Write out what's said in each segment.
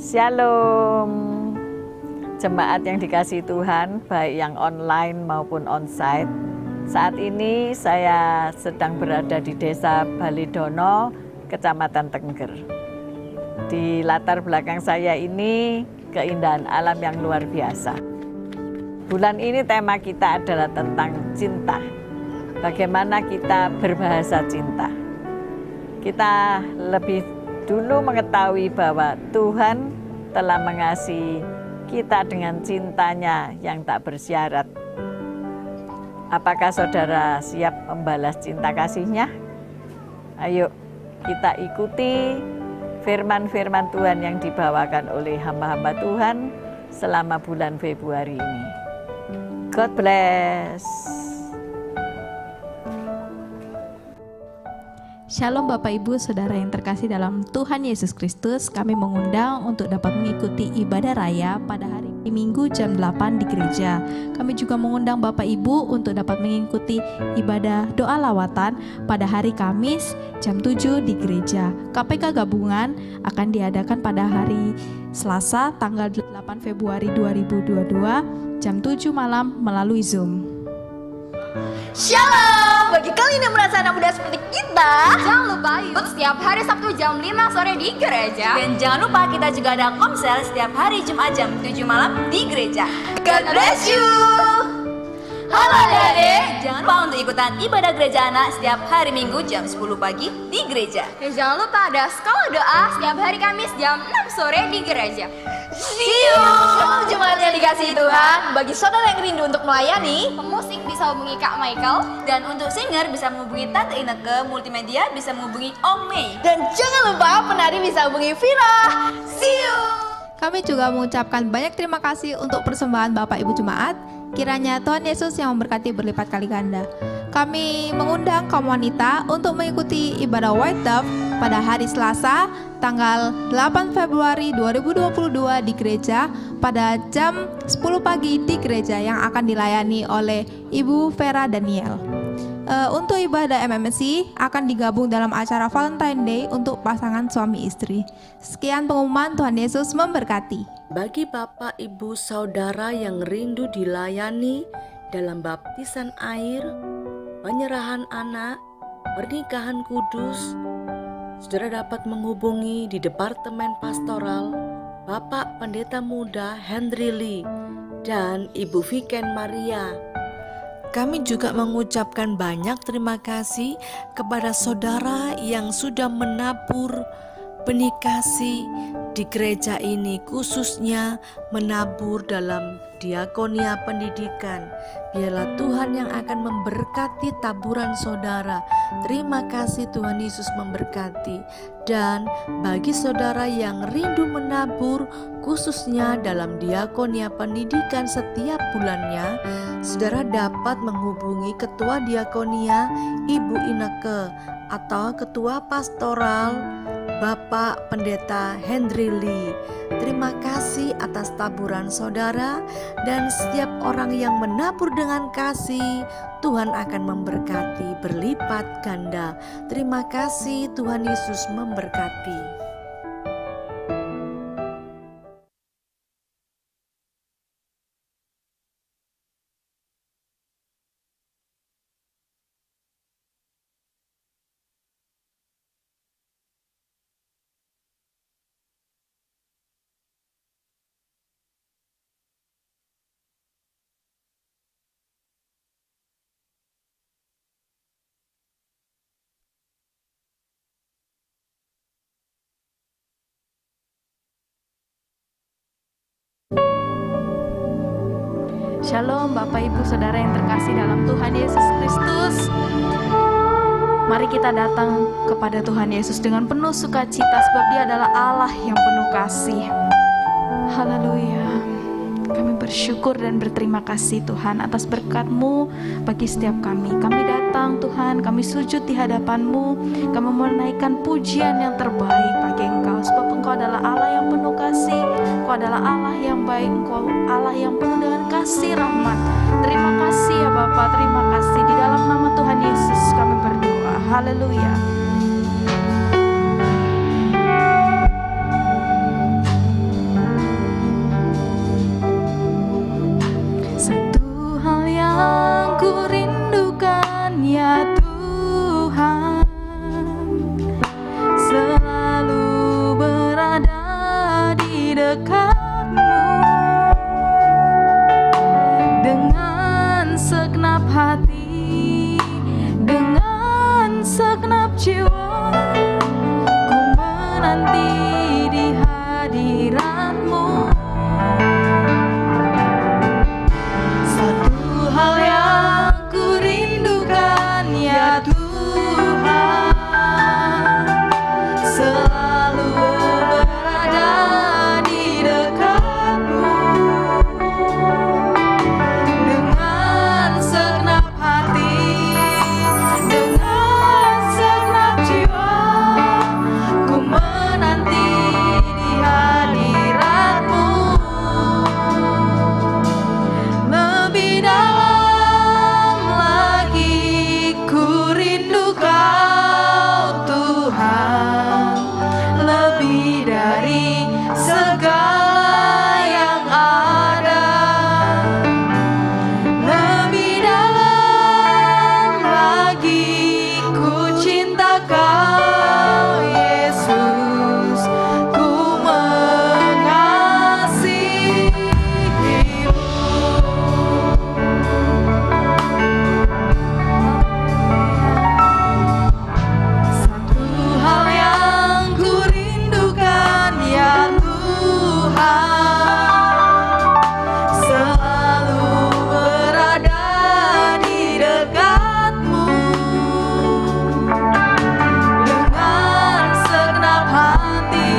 Shalom, jemaat yang dikasihi Tuhan, baik yang online maupun onsite. Saat ini saya sedang berada di Desa Balidono, Kecamatan Tengger. Di latar belakang saya ini keindahan alam yang luar biasa. Bulan ini tema kita adalah tentang cinta. Bagaimana kita berbahasa cinta. Kita lebih dulu mengetahui bahwa Tuhan telah mengasihi kita dengan cintanya yang tak bersyarat. Apakah saudara siap membalas cinta kasihnya? Ayo kita ikuti firman-firman Tuhan yang dibawakan oleh hamba-hamba Tuhan selama bulan Februari ini. God bless. Shalom Bapak Ibu Saudara yang terkasih dalam Tuhan Yesus Kristus. Kami mengundang untuk dapat mengikuti ibadah raya pada hari Minggu jam 8 di gereja. Kami juga mengundang Bapak Ibu untuk dapat mengikuti ibadah doa lawatan pada hari Kamis jam 7 di gereja. KPK gabungan akan diadakan pada hari Selasa tanggal 8 Februari 2022 jam 7 malam melalui Zoom. Shalom! Bagi kalian yang merasa anak muda seperti kita, jangan lupa ikut setiap hari Sabtu jam 5 sore di gereja. Dan jangan lupa kita juga ada komsel setiap hari Jumat jam 7 malam di gereja. God bless you! Halo adik-adik, Jangan lupa untuk ikutan ibadah gereja anak setiap hari Minggu jam 10 pagi di gereja. dan jangan lupa ada sekolah doa setiap hari Kamis jam 6 sore di gereja. See you! Shalom jemaat yang dikasihi Tuhan. Bagi saudara yang rindu untuk melayani, pemusik bisa hubungi Kak Michael. Dan untuk singer bisa menghubungi Tante Ineke, multimedia bisa menghubungi Om Mei. Dan jangan lupa penari bisa hubungi Vira. See you! Kami juga mengucapkan banyak terima kasih untuk persembahan Bapak Ibu Jemaat. Kiranya Tuhan Yesus yang memberkati berlipat kali ganda. Kami mengundang kaum wanita untuk mengikuti ibadah White Dove pada hari Selasa tanggal 8 Februari 2022 di gereja pada jam 10 pagi di gereja yang akan dilayani oleh Ibu Vera Daniel. Untuk ibadah MMC akan digabung dalam acara Valentine Day untuk pasangan suami istri. Sekian pengumuman, Tuhan Yesus memberkati. Bagi Bapak, Ibu, Saudara yang rindu dilayani dalam baptisan air, penyerahan anak, pernikahan kudus, saudara dapat menghubungi di Departemen Pastoral Bapak Pendeta Muda Henry Lee dan Ibu Viken Maria. Kami juga mengucapkan banyak terima kasih kepada saudara yang sudah menabur benih kasih di gereja ini, khususnya menabur dalam diakonia pendidikan. Biarlah Tuhan yang akan memberkati taburan saudara. Terima kasih, Tuhan Yesus memberkati. Dan bagi saudara yang rindu menabur, khususnya dalam diakonia pendidikan setiap bulannya, saudara dapat menghubungi Ketua Diakonia Ibu Ineke atau Ketua Pastoral Bapak Pendeta Henry Lee. Terima kasih atas taburan saudara, dan setiap orang yang menabur dengan kasih, Tuhan akan memberkati berlipat ganda. Terima kasih, Tuhan Yesus memberkati. Shalom Bapak Ibu Saudara yang terkasih dalam Tuhan Yesus Kristus. Mari kita datang kepada Tuhan Yesus dengan penuh sukacita, sebab Dia adalah Allah yang penuh kasih. Haleluya. Kami bersyukur dan berterima kasih Tuhan atas berkat-Mu bagi setiap kami. Kami datang Tuhan, kami sujud di hadapan-Mu, kami menaikkan pujian yang terbaik bagi Engkau, sebab Engkau adalah Allah yang penuh kasih, Engkau adalah Allah yang baik, Engkau Allah yang penuh dengan kasih rahmat. Terima kasih ya Bapa, terima kasih. Di dalam nama Tuhan Yesus kami berdoa. Haleluya. di hadirat-Mu. Satu hal yang ku rindukan ya Tuhan, selalu berada di dekat-Mu. Dengan segenap hati, dengan segenap jiwa, ku menanti di hadirat-Mu. Lebih dalam lagi ku rindu Kau Tuhan, lebih dari segala yang ada. Lebih dalam lagi ku cinta Kau Yesus, ku mengasihi-Mu. Satu hal yang ku rindukan ya Tuhan, selalu berada di dekat-Mu. Dengan segenap hati,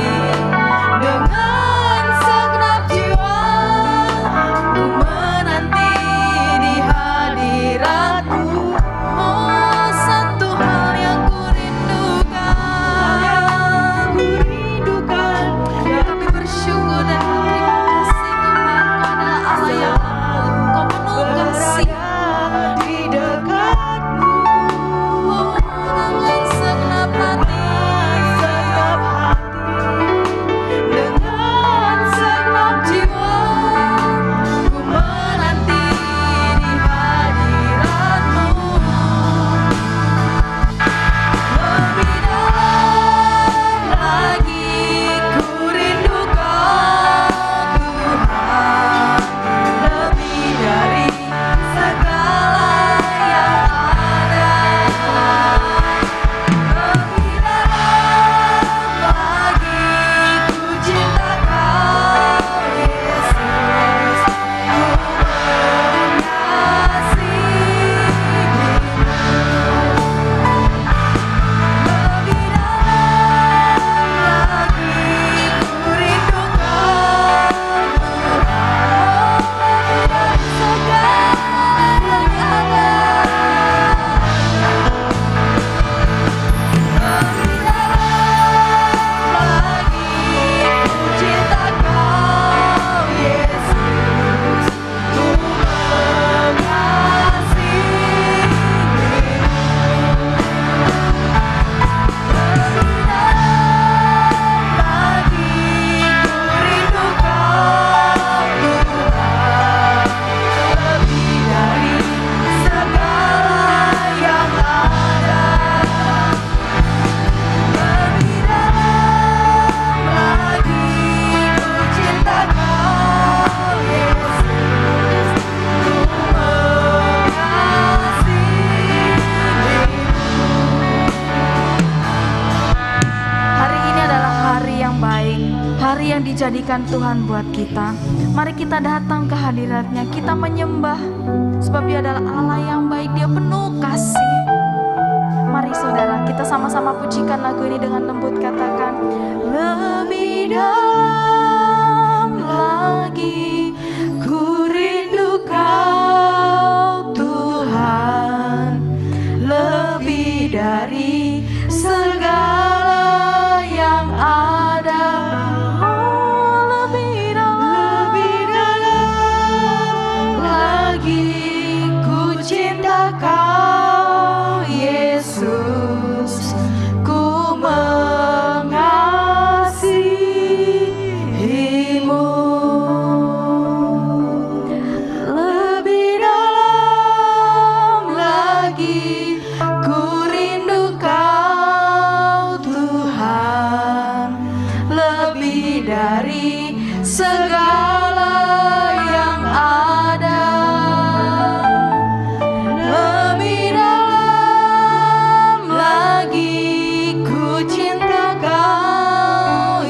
dengan segenap jiwa, ku menanti di hadirat-Mu. Oh, satu hal yang ku rindukan, kami bersyukur dan terima kasih Tuhan, Kau adalah Allah yang lembut, Kau penuh kasih. Di dekat-Mu, oh, dengan segenap hati, dengan segenap jiwa, ku menanti di hadirat-Mu. Lebih dalam lagi ku rindu Kau Tuhan, lebih dari segala yang ada. Lebih dalam lagi ku cinta Kau Yesus, ku mengasihi-Mu. Lebih dalam lagi ku rindu Kau Tuhan, segala yang ada. Lebih dalam lagi ku cinta Kau Yesus, ku Hari ini adalah hari yang baik, hari yang dijadikan Tuhan buat kita. Mari kita datang ke hadirat-Nya, kita menyembah, sebab Dia adalah Allah yang baik, Dia penuh kasih. Mari saudara, kita sama-sama pujikan lagu ini dengan lembut, katakan, lebih dalam lagi ku rindu Kau Tuhan, lebih dari segala yang ada. Oh, lebih dalam lagi ku cinta Kau Yesus, ku mengasihi-Mu. Lebih dalam lagi ku rindu Kau Tuhan, lebih dari segala yang ada. Lebih dalam lagi ku cinta Kau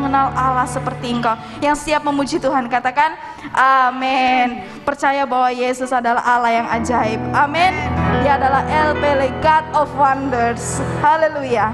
mengenal Allah seperti Engkau, yang siap memuji Tuhan. Katakan amin. Percaya bahwa Yesus adalah Allah yang ajaib. Amin. Dia adalah El Pele, God of Wonders. Haleluya.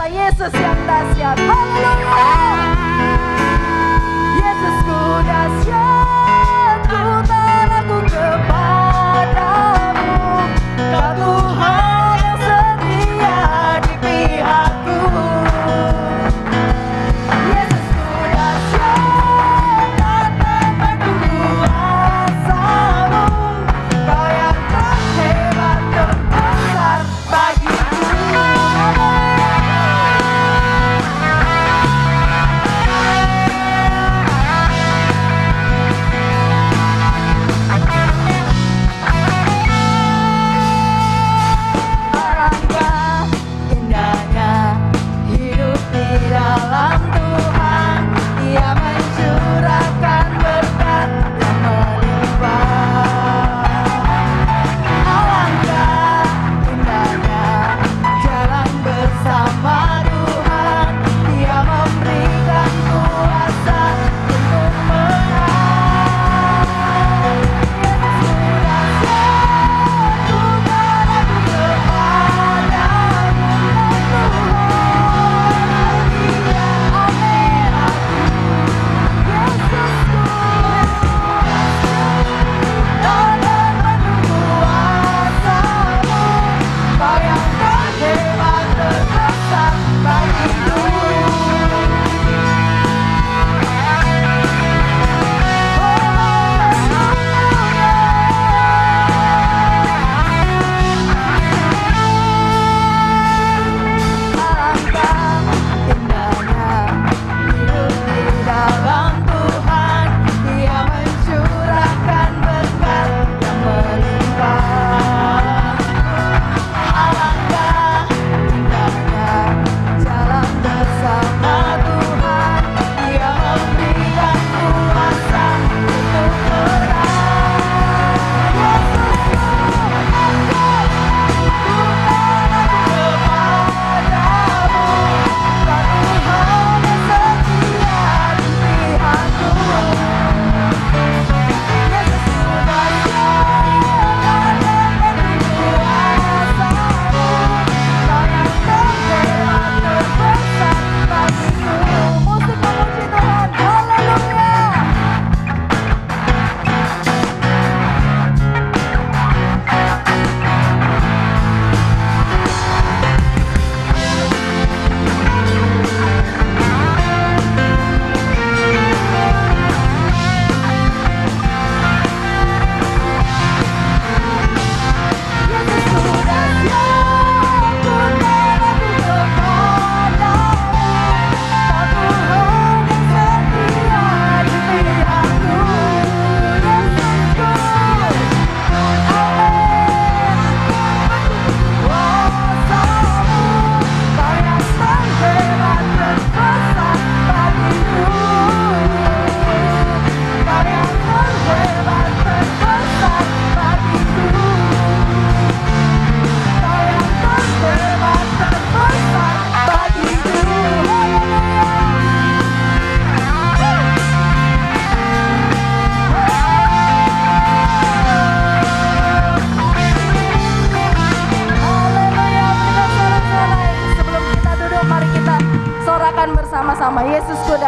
Yesus yang dahsyat. Haleluya. Yesusku dahsyat, ku terlaku kepadamu. Kau Tuhan yang setia di pihakku. Yesusku dahsyat, tak kuasamu. Kau yang terhebat terbesar bagiku.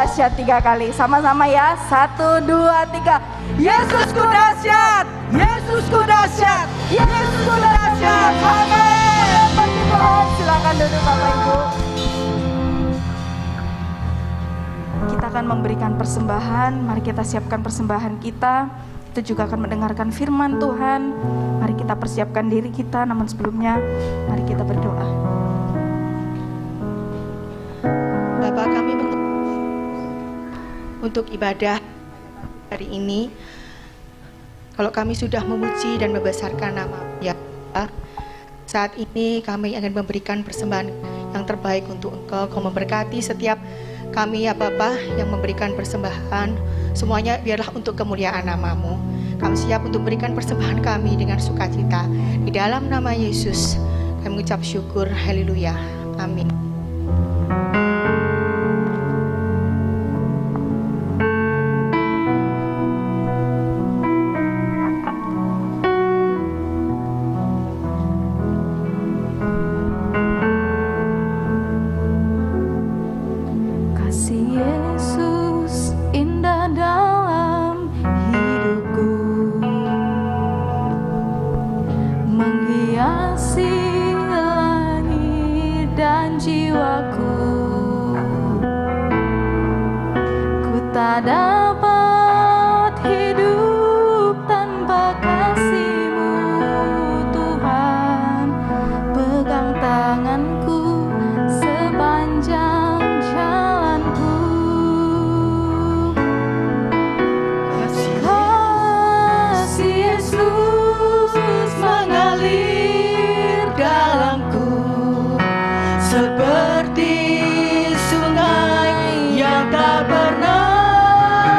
dahsyat 3 kali. Sama-sama ya. 1, 2, 3. Yesusku dahsyat. Yesusku dahsyat. Yesusku dahsyat. Amin. Puji Tuhan. Silakan duduk Bapak Ibu. Kita akan memberikan persembahan. Mari kita siapkan persembahan kita. Kita juga akan mendengarkan firman Tuhan. Mari kita persiapkan diri kita. Namun sebelumnya, mari kita berdoa. Bapak, kami untuk ibadah hari ini, kalau kami sudah memuji dan membesarkan nama ya Bapak, saat ini kami akan memberikan persembahan yang terbaik untuk Engkau. Kau memberkati setiap kami ya Bapak yang memberikan persembahan, semuanya biarlah untuk kemuliaan nama-Mu. Kami siap untuk memberikan persembahan kami dengan sukacita. Di dalam nama Yesus kami mengucap syukur. Haleluya. Amin. Seperti sungai yang tak pernah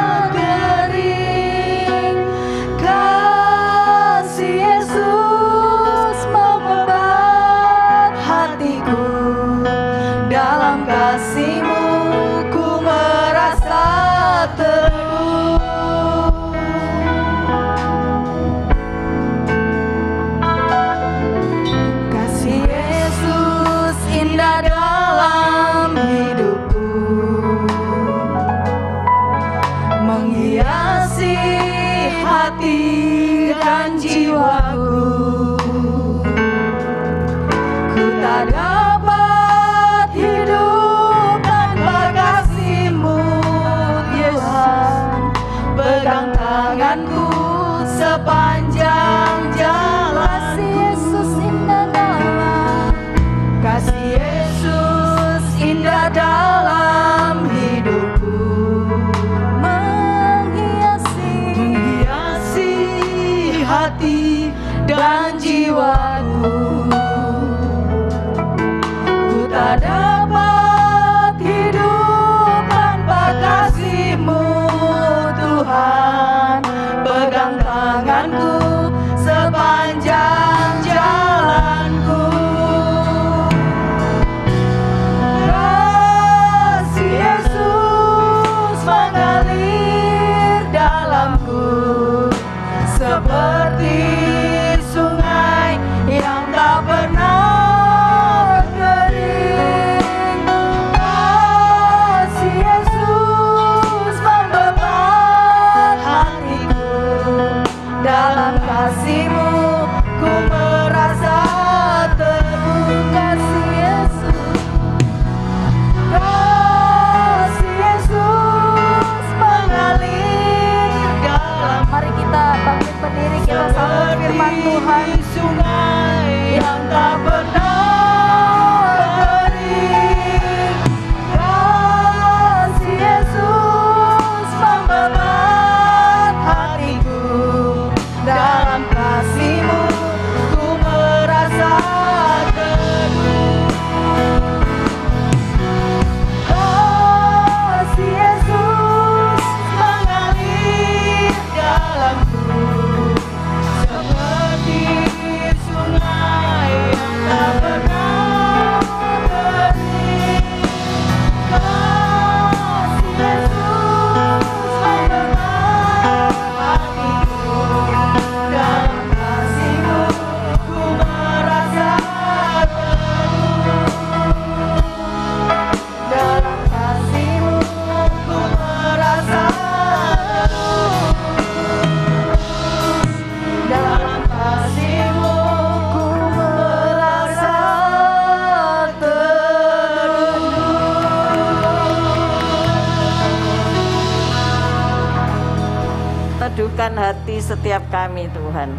teduhkan hati setiap kami Tuhan.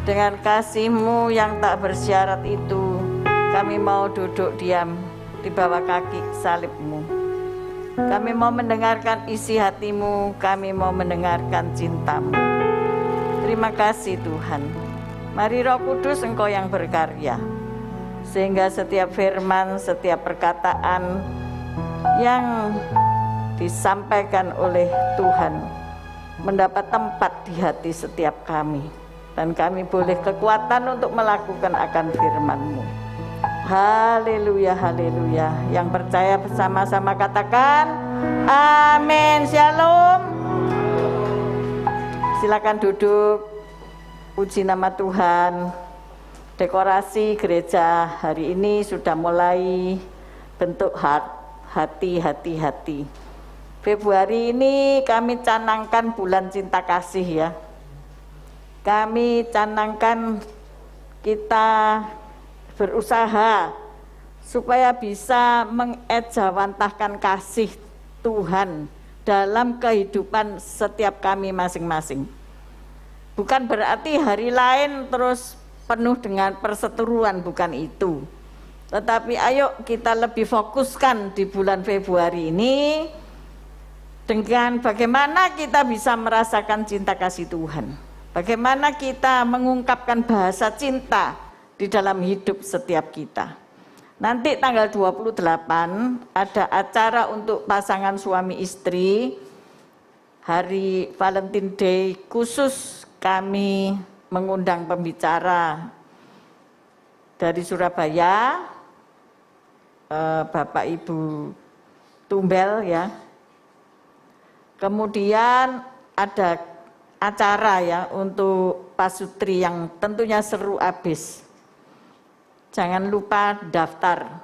Dengan kasih-Mu yang tak bersyarat itu, kami mau duduk diam di bawah kaki salib-Mu. Kami mau mendengarkan isi hati-Mu, kami mau mendengarkan cinta-Mu. Terima kasih Tuhan. Mari Roh Kudus Engkau yang berkarya, sehingga setiap firman, setiap perkataan yang disampaikan oleh Tuhan mendapat tempat di hati setiap kami, dan kami boleh kekuatan untuk melakukan akan firman-Mu. Haleluya, haleluya. Yang percaya bersama-sama katakan amin. Shalom. Silakan duduk. Puji nama Tuhan. Dekorasi gereja hari ini sudah mulai bentuk hati. Februari ini kami canangkan bulan cinta kasih ya. Kami canangkan kita berusaha supaya bisa mengejawantahkan kasih Tuhan dalam kehidupan setiap kami masing-masing. Bukan berarti hari lain terus penuh dengan perseteruan, bukan itu. Tetapi ayo kita lebih fokuskan di bulan Februari ini dengan bagaimana kita bisa merasakan cinta kasih Tuhan. Bagaimana kita mengungkapkan bahasa cinta di dalam hidup setiap kita. Nanti tanggal 28 ada acara untuk pasangan suami istri. Hari Valentine Day khusus kami mengundang pembicara dari Surabaya, Bapak Ibu Tumbel ya. Kemudian ada acara ya untuk pasutri yang tentunya seru abis. Jangan lupa daftar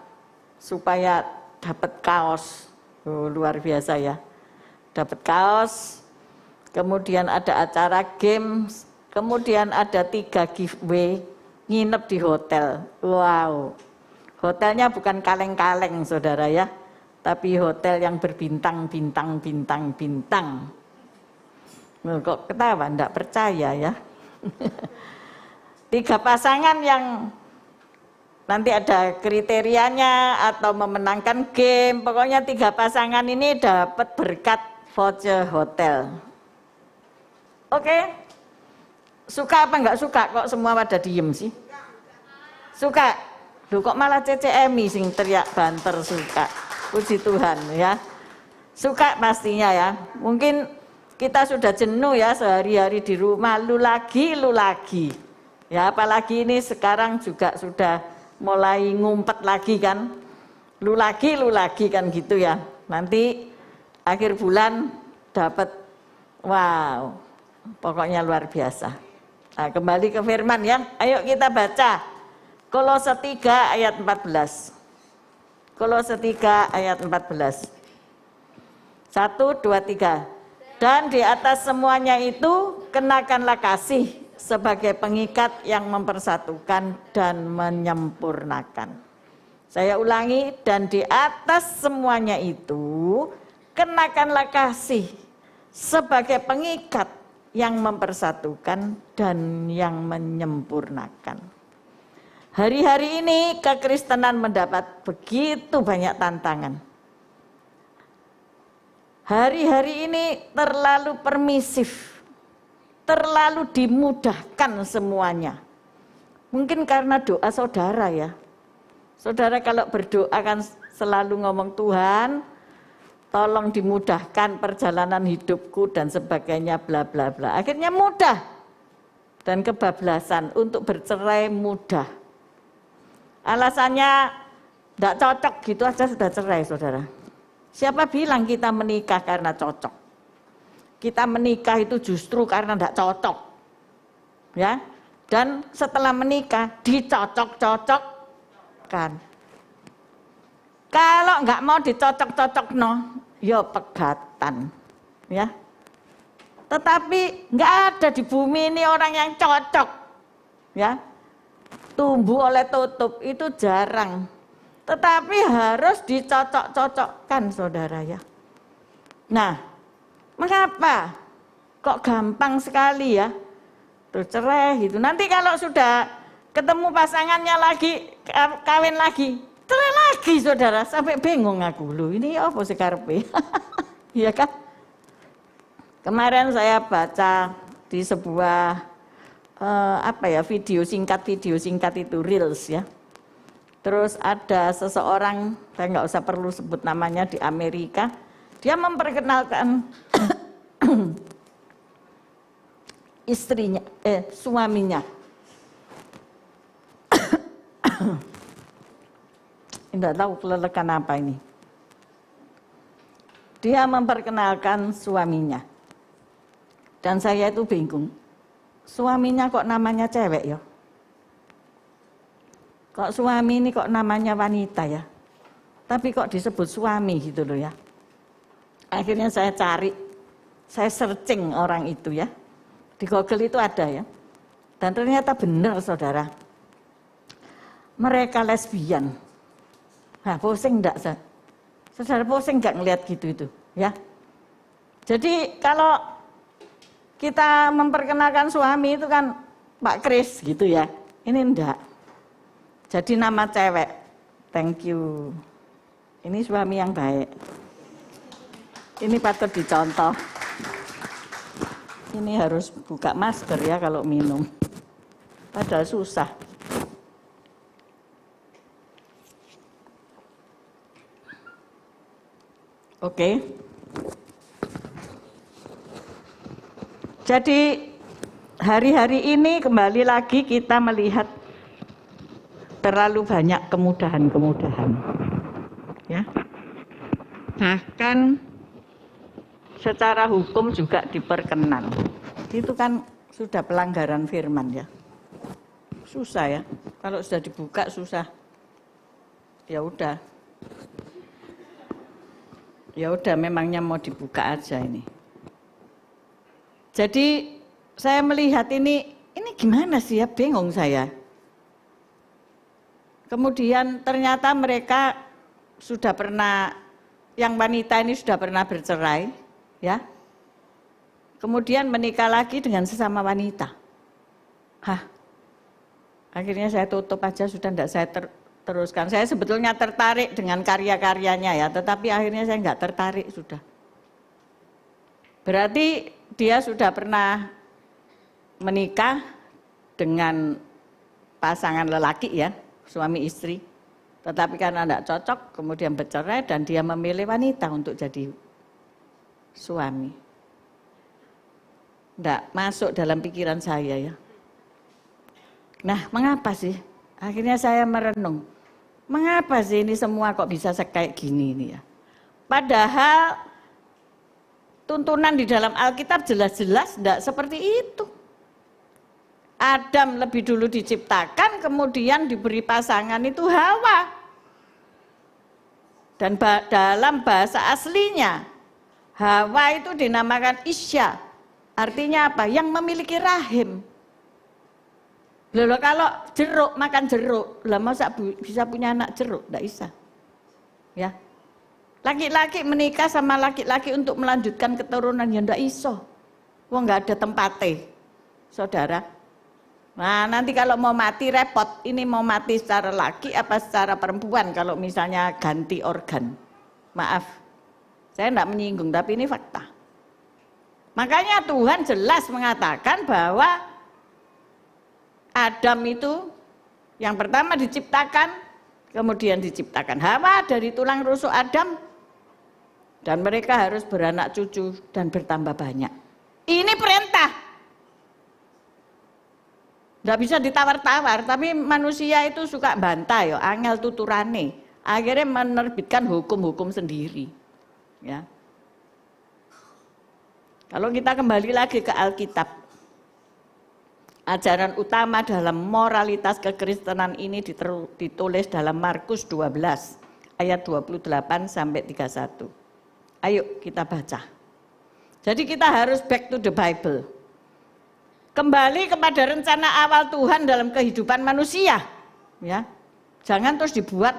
supaya dapat kaos. Luar biasa ya. Dapat kaos. Kemudian ada acara games. Kemudian ada 3 giveaway nginep di hotel. Wow. Hotelnya bukan kaleng-kaleng saudara ya. Tapi hotel yang berbintang. Kok ketawa? Enggak percaya ya. 3 pasangan yang nanti ada kriterianya atau memenangkan game. Pokoknya 3 pasangan ini dapat berkat voucher hotel. Oke. Suka apa enggak suka? Kok semua pada diem sih? Suka. Loh kok malah CCMI sing teriak banter suka. Puji Tuhan ya. Suka pastinya ya. Mungkin kita sudah jenuh ya sehari-hari di rumah. Lu lagi. Ya apalagi ini sekarang juga sudah mulai ngumpet lagi kan, lu lagi kan gitu ya. Nanti akhir bulan dapat, wow, pokoknya luar biasa. Nah, kembali ke firman ya, ayo kita baca Kolose 3 ayat 14. Kolose 3 ayat 14. 1, 2, 3. Dan di atas semuanya itu kenakanlah kasih sebagai pengikat yang mempersatukan dan menyempurnakan. Saya ulangi, dan di atas semuanya itu kenakanlah kasih sebagai pengikat yang mempersatukan dan yang menyempurnakan. Hari-hari ini kekristenan mendapat begitu banyak tantangan. Hari-hari ini terlalu permisif, terlalu dimudahkan semuanya. Mungkin karena doa saudara ya. Saudara kalau berdoa kan selalu ngomong, Tuhan tolong dimudahkan perjalanan hidupku dan sebagainya bla bla bla. Akhirnya mudah. Dan kebablasan untuk bercerai mudah. Alasannya tidak cocok gitu aja sudah cerai saudara. Siapa bilang kita menikah karena cocok? Kita menikah itu justru karena tidak cocok, ya. Dan setelah menikah dicocok-cocokkan. Kalau nggak mau dicocok-cocok ya pegatan, ya. Tetapi nggak ada di bumi ini orang yang cocok, ya. Tumbuh oleh tutup itu jarang. Tetapi harus dicocok-cocokkan, saudara ya. Nah, mengapa? Kok gampang sekali ya. Terus cerai gitu. Nanti kalau sudah ketemu pasangannya lagi, kawin lagi, cerai lagi saudara. Sampai bingung aku, loh ini apa sih karepe? Iya kan? Kemarin saya baca di sebuah video singkat itu Reels ya. Terus ada seseorang, saya nggak usah perlu sebut namanya, di Amerika, dia memperkenalkan suaminya. Tidak tahu kelelekan apa ini. Dia memperkenalkan suaminya. Dan saya itu bingung. Suaminya kok namanya cewek ya? Kok suami ini kok namanya wanita ya? Tapi kok disebut suami gitu loh ya. Akhirnya saya cari, saya searching orang itu ya. Di Google itu ada ya. Dan ternyata benar saudara. Mereka lesbian. Nah, pusing enggak? Saudara pusing enggak ngelihat gitu itu ya. Jadi kalau kita memperkenalkan suami itu kan Pak Kris gitu ya. Ini enggak. Jadi nama cewek. Thank you. Ini suami yang baik. Ini patut dicontoh. Ini harus buka masker ya kalau minum. Padahal susah. Oke. Jadi hari-hari ini kembali lagi kita melihat terlalu banyak kemudahan-kemudahan. Ya. Bahkan secara hukum juga diperkenan. Itu kan sudah pelanggaran firman ya. Susah ya. Kalau sudah dibuka susah. Ya udah. Ya udah memangnya mau dibuka aja ini. Jadi saya melihat ini gimana sih ya, bingung saya. Kemudian ternyata mereka sudah pernah, yang wanita ini sudah pernah bercerai, ya. Kemudian menikah lagi dengan sesama wanita. Hah, akhirnya saya tutup aja, sudah tidak saya teruskan. Saya sebetulnya tertarik dengan karya-karyanya ya, tetapi akhirnya saya nggak tertarik sudah. Berarti dia sudah pernah menikah dengan pasangan lelaki ya, suami istri, tetapi karena tidak cocok kemudian bercerai dan dia memilih wanita untuk jadi suami. Tidak masuk dalam pikiran saya ya. Nah, mengapa sih? Akhirnya saya merenung. Mengapa sih ini semua kok bisa kayak gini ini ya? Padahal tuntunan di dalam Alkitab jelas-jelas tidak seperti itu. Adam lebih dulu diciptakan, kemudian diberi pasangan itu Hawa. Dan dalam bahasa aslinya, Hawa itu dinamakan Isya. Artinya apa? Yang memiliki rahim. Lalu kalau jeruk, makan jeruk, lah masa bisa punya anak jeruk? Tidak bisa. Ya. Laki-laki menikah sama laki-laki untuk melanjutkan keturunan, ya tidak iso. Wah, nggak ada tempatnya, saudara. Nah, nanti kalau mau mati repot, ini mau mati secara laki apa secara perempuan kalau misalnya ganti organ. Maaf, saya tidak menyinggung, tapi ini fakta. Makanya Tuhan jelas mengatakan bahwa Adam itu yang pertama diciptakan, kemudian diciptakan Hawa dari tulang rusuk Adam, dan mereka harus beranak cucu dan bertambah banyak. Ini perintah. Nggak bisa ditawar-tawar, tapi manusia itu suka bantah ya, angel tuturane. Akhirnya menerbitkan hukum-hukum sendiri. Ya. Kalau kita kembali lagi ke Alkitab, ajaran utama dalam moralitas kekristenan ini ditulis dalam Markus 12 ayat 28 sampai 31. Ayo kita baca. Jadi kita harus back to the Bible. Kembali kepada rencana awal Tuhan dalam kehidupan manusia, ya. Jangan terus dibuat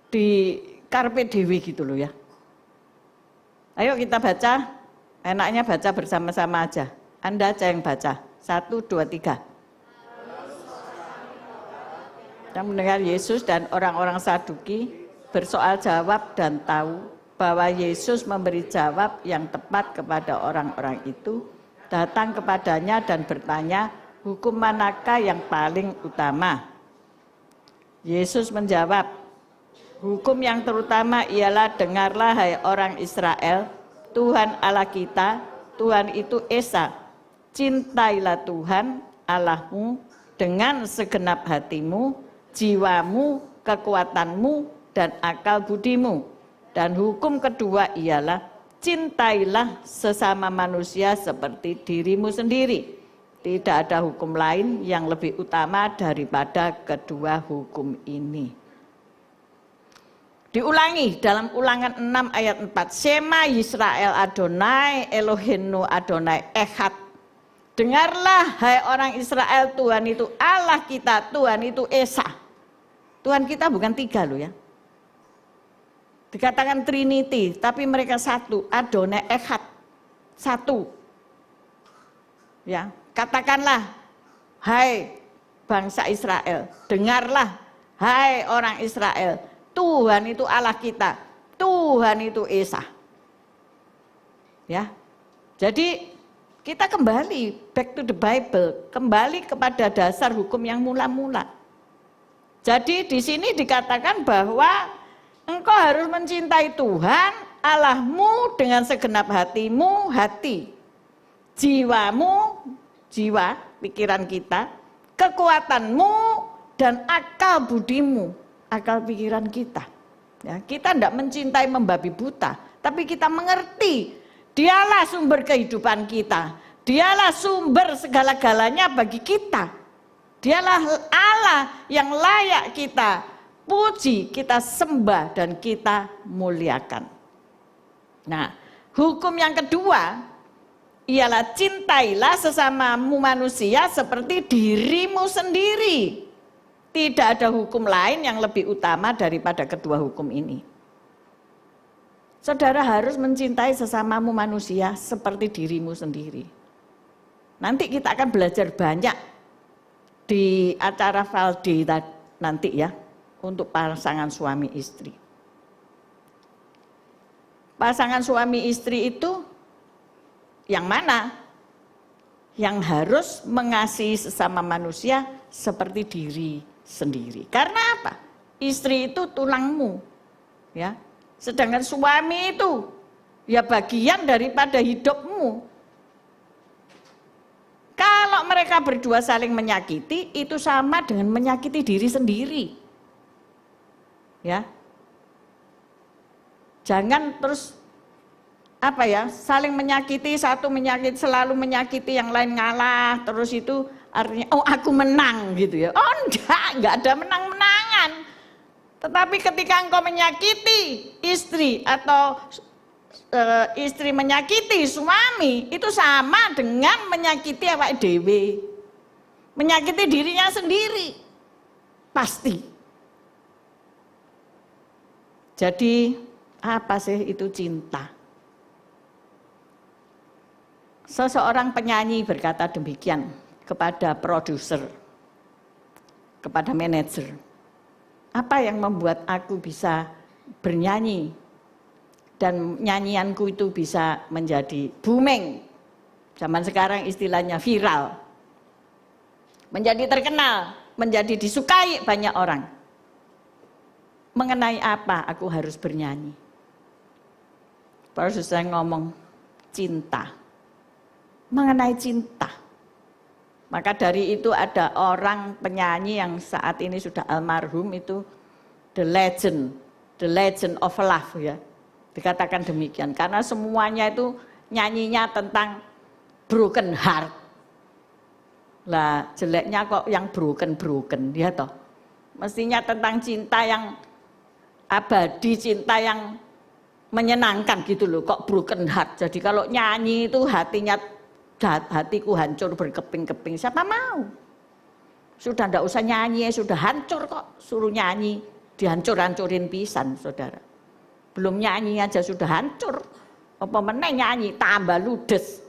di karpe dewe gitu loh ya. Ayo kita baca Enaknya baca bersama-sama aja. Anda aja yang baca. 1, 2, 3. Kita mendengar Yesus dan orang-orang Saduki bersoal jawab dan tahu bahwa Yesus memberi jawab yang tepat kepada orang-orang itu, datang kepadanya dan bertanya, hukum manakah yang paling utama? Yesus menjawab, hukum yang terutama ialah dengarlah hai orang Israel, Tuhan Allah kita, Tuhan itu Esa. Cintailah Tuhan Allahmu dengan segenap hatimu, jiwamu, kekuatanmu, dan akal budimu. Dan hukum kedua ialah cintailah sesama manusia seperti dirimu sendiri. Tidak ada hukum lain yang lebih utama daripada kedua hukum ini. Diulangi dalam Ulangan 6 ayat 4. Shema Yisrael Adonai Eloheinu Adonai Echad. Dengarlah hai orang Israel, Tuhan itu Allah kita, Tuhan itu Esa. Tuhan kita bukan 3 loh ya. Dikatakan Trinity, tapi mereka satu, Adonai Echad. Satu. Ya, katakanlah hai bangsa Israel, dengarlah hai orang Israel. Tuhan itu Allah kita, Tuhan itu Esa. Ya. Jadi kita kembali back to the Bible, kembali kepada dasar hukum yang mula-mula. Jadi di sini dikatakan bahwa engkau harus mencintai Tuhan Allahmu dengan segenap hatimu, hati, jiwamu, jiwa, pikiran kita, kekuatanmu dan akal budimu, akal pikiran kita. Ya, kita tidak mencintai membabi buta, tapi kita mengerti Dialah sumber kehidupan kita. Dialah sumber segala-galanya bagi kita. Dialah Allah yang layak kita puji, kita sembah, dan kita muliakan. Nah, hukum yang kedua ialah cintailah sesamamu manusia seperti dirimu sendiri. Tidak ada hukum lain yang lebih utama daripada kedua hukum ini. Saudara harus mencintai sesamamu manusia seperti dirimu sendiri. Nanti kita akan belajar banyak di acara Valdi nanti ya, untuk pasangan suami istri. Pasangan suami istri itu yang mana? Yang harus mengasihi sesama manusia seperti diri sendiri. Karena apa? Istri itu tulangmu, ya. Sedangkan suami itu ya bagian daripada hidupmu. Kalau mereka berdua saling menyakiti, itu sama dengan menyakiti diri sendiri. Ya. Jangan terus apa ya, saling menyakiti, satu menyakiti, selalu menyakiti, yang lain ngalah, terus itu artinya oh aku menang gitu ya. Oh enggak ada menang-menangan. Tetapi ketika engkau menyakiti istri atau istri menyakiti suami, itu sama dengan menyakiti awake dhewe. Menyakiti dirinya sendiri. Pasti. Jadi apa sih itu cinta? Seseorang penyanyi berkata demikian kepada produser, kepada manajer. Apa yang membuat aku bisa bernyanyi dan nyanyianku itu bisa menjadi booming? Zaman sekarang istilahnya viral. Menjadi terkenal, menjadi disukai banyak orang. Mengenai apa aku harus bernyanyi? Produser ngomong cinta. Mengenai cinta. Maka dari itu ada orang penyanyi yang saat ini sudah almarhum itu the legend of love ya. Dikatakan demikian karena semuanya itu nyanyinya tentang broken heart. Lah jeleknya kok yang broken ya toh. Mestinya tentang cinta yang abadi, cinta yang menyenangkan gitu loh, kok broken heart. Jadi kalau nyanyi itu hatiku hancur berkeping-keping, siapa mau? Sudah enggak usah nyanyi, sudah hancur kok, suruh nyanyi, dihancur-hancurin pisan saudara. Belum nyanyi aja sudah hancur. Apa meneh nyanyi tambah ludes.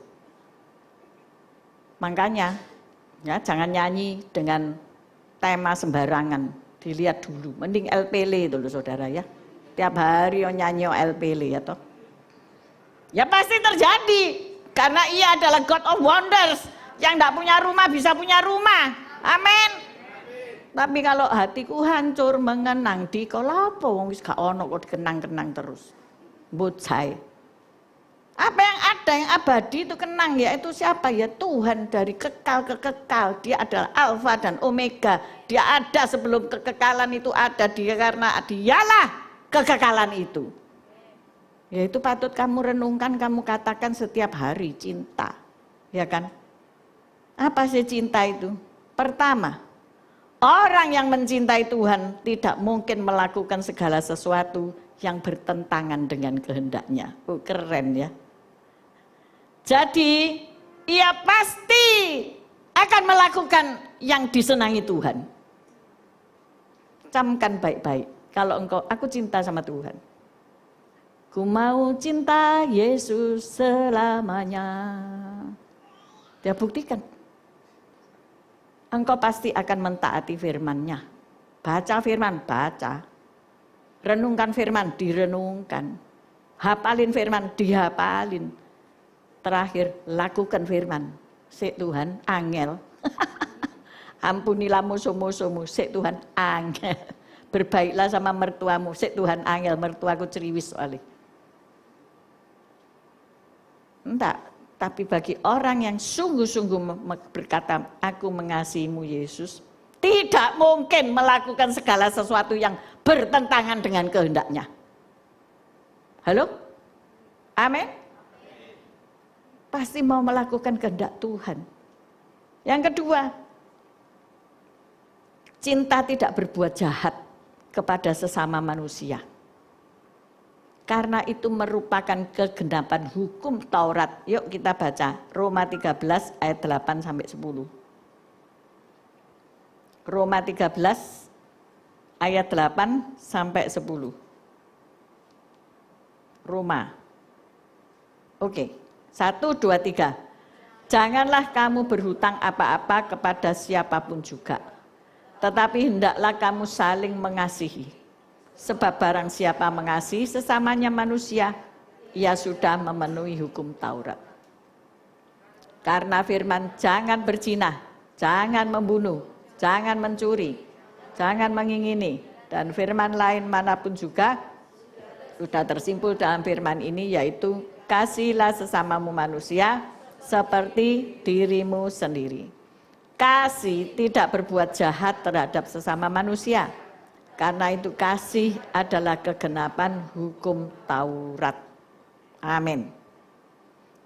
Makanya ya jangan nyanyi dengan tema sembarangan. Dilihat dulu, mending LPL itu loh saudara ya. Tiap hari nyanyi LPL ya toh. Ya pasti terjadi karena ia adalah God of Wonders. Yang tidak punya rumah bisa punya rumah. Amin. Tapi kalau hatiku hancur mengenang di kolapo wong wis gak ono kok dikenang-kenang terus. Bocai. Apa yang ada yang abadi itu kenang, yaitu siapa? Ya Tuhan dari kekal ke kekal. Dia adalah Alfa dan Omega. Dia ada sebelum kekekalan itu ada. Dia karena dialah kekekalan itu. Ya itu patut kamu renungkan, kamu katakan setiap hari cinta. Ya kan? Apa sih cinta itu? Pertama, orang yang mencintai Tuhan tidak mungkin melakukan segala sesuatu yang bertentangan dengan kehendaknya. Oh, keren ya. Jadi, ia pasti akan melakukan yang disenangi Tuhan. Camkan baik-baik. Kalau aku cinta sama Tuhan. Ku mau cinta Yesus selamanya. Dia buktikan. Engkau pasti akan mentaati firman-Nya. Baca firman, baca. Renungkan firman, direnungkan. Hafalin firman, dihafalin. Terakhir, lakukan firman. Sik Tuhan, angel. Ampunilah musuh-musuhmu. Sik Tuhan, angel. Berbaiklah sama mertuamu. Sik Tuhan, angel. Mertuaku ceriwis soalnya. Enggak. Tapi bagi orang yang sungguh-sungguh berkata, aku mengasihimu Yesus, tidak mungkin melakukan segala sesuatu yang bertentangan dengan kehendaknya. Halo? Amin? Pasti mau melakukan kehendak Tuhan. Yang kedua, cinta tidak berbuat jahat kepada sesama manusia. Karena itu merupakan kegenapan hukum Taurat. Yuk kita baca Roma 13 ayat 8 sampai 10. Roma 13 ayat 8 sampai 10. Roma. Oke. 1, 2, 3. Janganlah kamu berhutang apa-apa kepada siapapun juga. Tetapi hendaklah kamu saling mengasihi. Sebab barang siapa mengasihi sesamanya manusia, ia sudah memenuhi hukum Taurat. Karena firman jangan berzina, jangan membunuh, jangan mencuri, jangan mengingini, dan firman lain manapun juga sudah tersimpul dalam firman ini, yaitu kasihilah sesamamu manusia seperti dirimu sendiri. Kasih tidak berbuat jahat terhadap sesama manusia. Karena itu kasih adalah kegenapan hukum Taurat. Amin.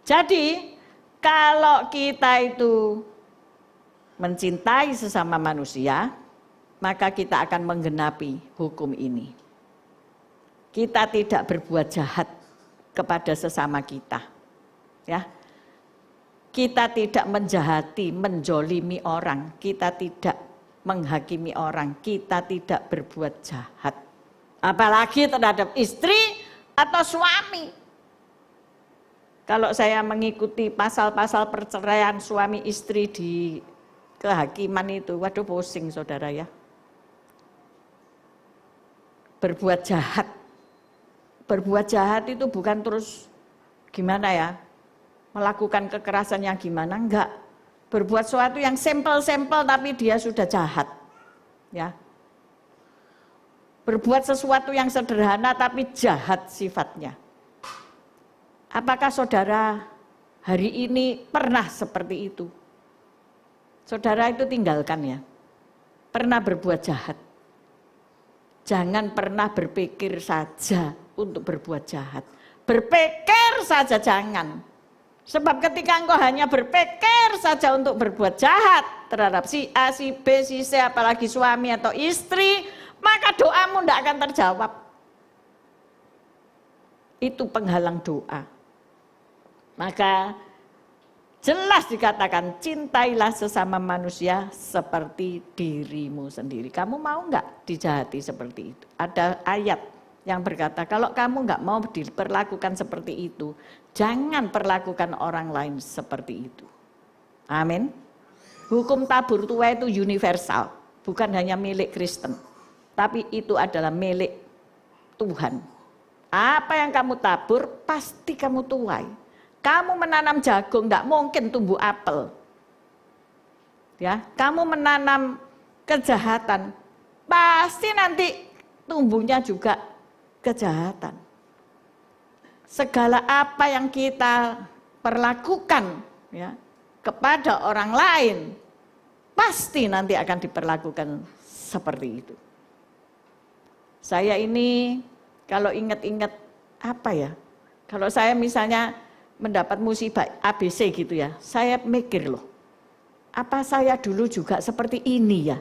Jadi kalau kita itu mencintai sesama manusia, maka kita akan menggenapi hukum ini. Kita tidak berbuat jahat kepada sesama kita. Ya. Kita tidak menjahati, menjolimi orang. Kita tidak menghakimi orang, kita tidak berbuat jahat. Apalagi terhadap istri atau suami. Kalau saya mengikuti pasal-pasal perceraian suami istri di kehakiman itu, waduh pusing saudara ya. Berbuat jahat. Berbuat jahat itu bukan terus gimana ya, melakukan kekerasan yang gimana, enggak. Berbuat sesuatu yang simpel-simpel tapi dia sudah jahat. Ya. Berbuat sesuatu yang sederhana tapi jahat sifatnya. Apakah saudara hari ini pernah seperti itu? Saudara itu tinggalkan ya. Pernah berbuat jahat. Jangan pernah berpikir saja untuk berbuat jahat. Berpikir saja jangan. Sebab ketika engkau hanya berpikir saja untuk berbuat jahat terhadap si A, si B, si C, apalagi suami atau istri, maka doamu tidak akan terjawab. Itu penghalang doa. Maka jelas dikatakan cintailah sesama manusia seperti dirimu sendiri. Kamu mau enggak dijahati seperti itu? Ada ayat yang berkata, kalau kamu nggak mau diperlakukan seperti itu, jangan perlakukan orang lain seperti itu. Amin. Hukum tabur tua itu universal, bukan hanya milik Kristen, tapi itu adalah milik Tuhan. Apa yang kamu tabur, pasti kamu tuai. Kamu menanam jagung, tidak mungkin tumbuh apel. Ya, kamu menanam kejahatan, pasti nanti tumbuhnya juga kejahatan. Segala apa yang kita perlakukan ya, kepada orang lain, pasti nanti akan diperlakukan seperti itu. Saya ini kalau ingat-ingat apa ya, kalau saya misalnya mendapat musibah ABC gitu ya, saya mikir loh, apa saya dulu juga seperti ini ya?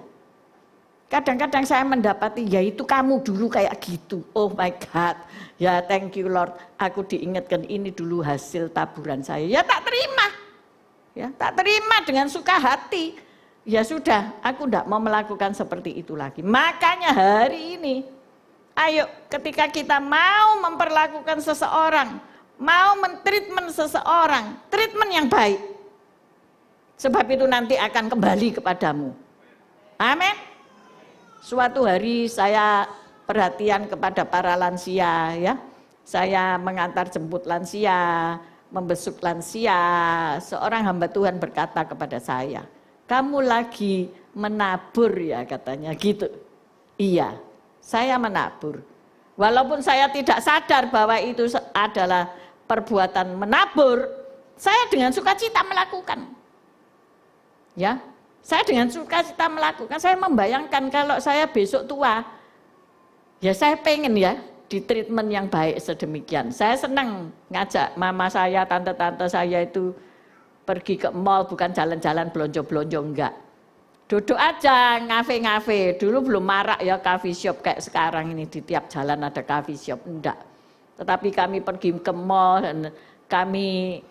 Kadang-kadang saya mendapati, ya itu kamu dulu kayak gitu. Oh my God, ya thank you Lord, aku diingatkan ini dulu hasil taburan saya. Ya tak terima, ya tak terima dengan suka hati. Ya sudah, aku tidak mau melakukan seperti itu lagi. Makanya hari ini, ayo ketika kita mau memperlakukan seseorang, mau mentreatment seseorang, treatment yang baik. Sebab itu nanti akan kembali kepadamu. Amin. Suatu hari saya perhatian kepada para lansia ya. Saya mengantar jemput lansia, membesuk lansia. Seorang hamba Tuhan berkata kepada saya, "Kamu lagi menabur ya," katanya gitu. Iya, saya menabur. Walaupun saya tidak sadar bahwa itu adalah perbuatan menabur, saya dengan sukacita melakukan. Ya, saya dengan sukacita melakukan. Saya membayangkan kalau saya besok tua, ya saya pengen ya di treatment yang baik sedemikian. Saya senang ngajak mama saya, tante-tante saya itu pergi ke mall, bukan jalan-jalan belonjo-belonjo, enggak. Duduk aja, ngafe-ngafe. Dulu belum marak ya coffee shop kayak sekarang ini, di tiap jalan ada coffee shop, enggak. Tetapi kami pergi ke mall dan kami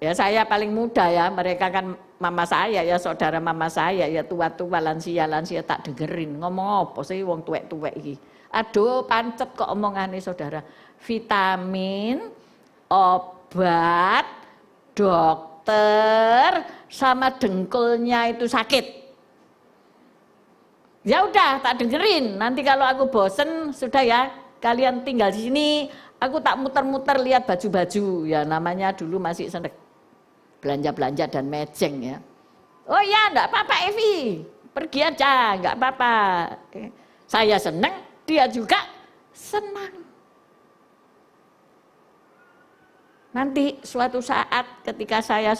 ya saya paling muda ya, mereka kan mama saya ya, saudara mama saya ya, tua-tua lansia tak dengerin. Ngomong apa sih wong tuwek-tuwek iki. Aduh pancet kok omongane saudara. Vitamin, obat, dokter sama dengkulnya itu sakit. Ya udah tak dengerin. Nanti kalau aku bosen sudah ya, kalian tinggal di sini. Aku tak muter-muter lihat baju-baju. Ya namanya dulu masih seneng belanja-belanja dan mejeng ya. Oh ya enggak apa-apa Evi, pergi aja enggak apa-apa. Saya senang, dia juga senang. Nanti suatu saat ketika saya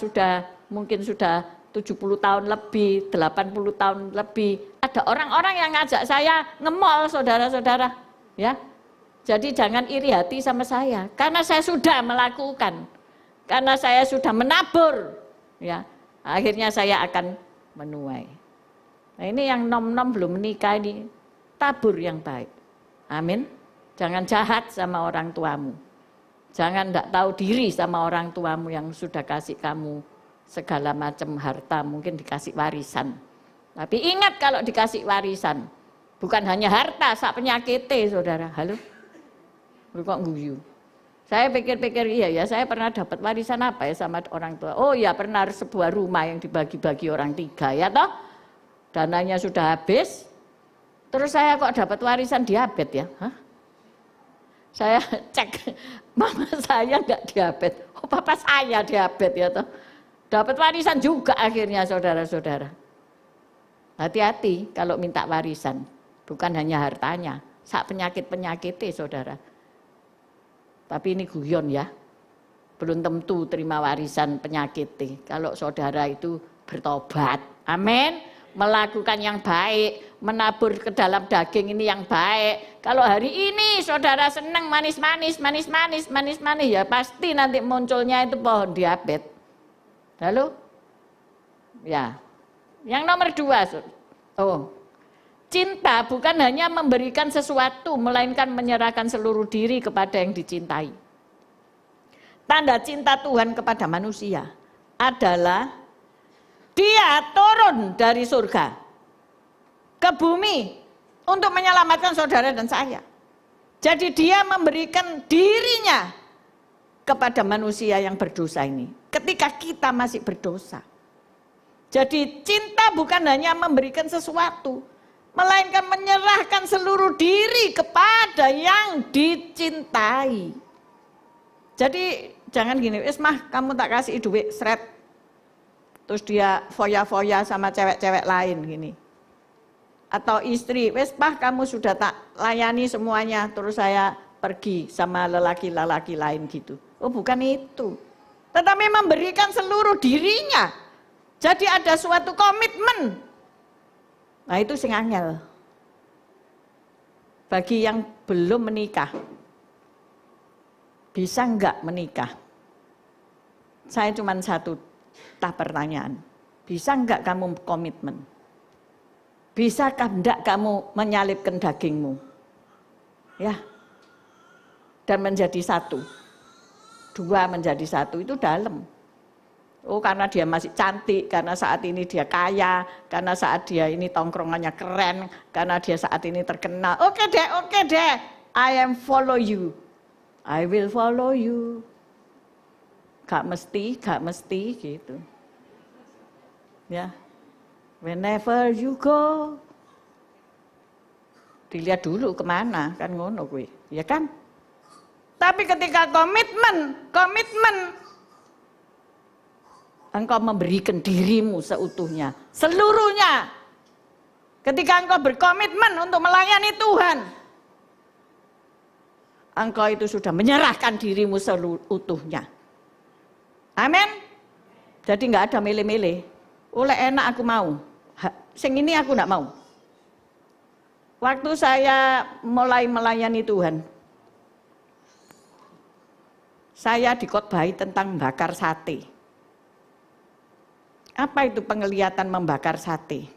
mungkin sudah 70 tahun lebih, 80 tahun lebih, ada orang-orang yang ngajak saya nge-mall saudara-saudara ya. Jadi jangan iri hati sama saya, karena saya sudah melakukan. Karena saya sudah menabur, ya, akhirnya saya akan menuai. Nah ini yang nom-nom belum menikah ini, tabur yang baik. Amin. Jangan jahat sama orang tuamu. Jangan tidak tahu diri sama orang tuamu yang sudah kasih kamu segala macam harta, mungkin dikasih warisan. Tapi ingat kalau dikasih warisan, bukan hanya harta, sak penyakite saudara. Halo? Kok guyu? Saya pikir-pikir iya ya, saya pernah dapat warisan apa ya sama orang tua. Oh ya pernah sebuah rumah yang dibagi-bagi orang 3 ya toh. Dananya sudah habis. Terus saya kok dapat warisan diabetes ya. Hah? Saya cek mama saya enggak diabetes. Oh papa saya diabetes ya toh. Dapat warisan juga akhirnya saudara-saudara. Hati-hati kalau minta warisan. Bukan hanya hartanya, sak penyakit-penyakitnya saudara. Tapi ini guyon ya, belum tentu terima warisan penyakit. Kalau saudara itu bertobat, amin, melakukan yang baik, menabur ke dalam daging ini yang baik. Kalau hari ini saudara senang manis-manis, ya pasti nanti munculnya itu pohon diabetes. Lalu, ya, yang nomor 2, cinta bukan hanya memberikan sesuatu, melainkan menyerahkan seluruh diri kepada yang dicintai. Tanda cinta Tuhan kepada manusia adalah Dia turun dari surga ke bumi untuk menyelamatkan saudara dan saya. Jadi dia memberikan dirinya kepada manusia yang berdosa ini. Ketika kita masih berdosa. Jadi cinta bukan hanya memberikan sesuatu. Melainkan menyerahkan seluruh diri kepada yang dicintai. Jadi jangan gini, mah kamu tak kasih duit seret. Terus dia foya-foya sama cewek-cewek lain gini. Atau istri, wes pah kamu sudah tak layani semuanya, terus saya pergi sama lelaki-lelaki lain gitu. Oh bukan itu. Tetapi memberikan seluruh dirinya. Jadi ada suatu komitmen. Nah itu sing angel. Bagi yang belum menikah, bisa enggak menikah? Saya cuma satu pertanyaan. Bisa enggak kamu komitmen? Bisakah enggak kamu menyalipkan dagingmu? Ya. Dan menjadi satu. Dua menjadi satu itu dalam. Oh karena dia masih cantik, karena saat ini dia kaya, karena saat dia ini tongkrongannya keren, karena dia saat ini terkenal. Oke deh, I am follow you. I will follow you. Gak mesti gitu. Ya. Whenever you go, dilihat dulu kemana, kan ngono gue, ya kan? Tapi ketika komitmen, engkau memberikan dirimu seutuhnya, seluruhnya. Ketika engkau berkomitmen untuk melayani Tuhan, engkau itu sudah menyerahkan dirimu seutuhnya. Amin. Jadi nggak ada milih-milih. Oleh enak aku mau. Sing ini aku enggak mau. Waktu saya mulai melayani Tuhan, saya dikhotbahi tentang membakar sate. Apa itu penglihatan membakar sate?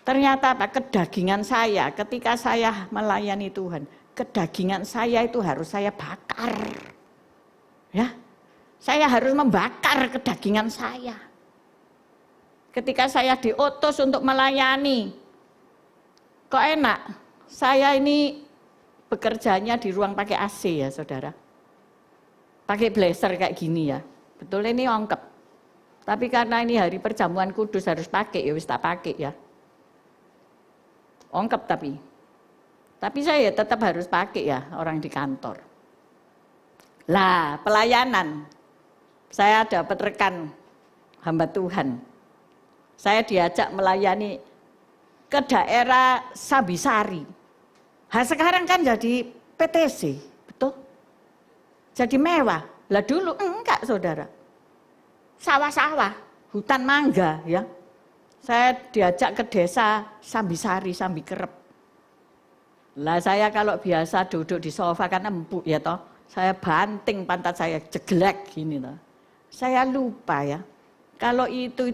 Ternyata apa? Kedagingan saya ketika saya melayani Tuhan, kedagingan saya itu harus saya bakar. Ya. Saya harus membakar kedagingan saya. Ketika saya diutus untuk melayani, kok enak, saya ini bekerjanya di ruang pakai AC ya saudara. Pakai blazer kayak gini ya, betul ini ongkep. Tapi karena ini hari perjamuan kudus harus pakai, ya wis tak pakai ya. Ongkep tapi saya tetap harus pakai ya orang di kantor. Lah pelayanan, saya dapat rekan hamba Tuhan. Saya diajak melayani ke daerah Sabisari. Sekarang kan jadi PTC, betul? Jadi mewah. Lah dulu enggak saudara. Sawah-sawah, hutan mangga ya. Saya diajak ke desa Sabisari, Sambikerep. Lah saya kalau biasa duduk di sofa kan empuk ya toh. Saya banting pantat saya jeglek gini toh. Saya lupa ya. Kalau itu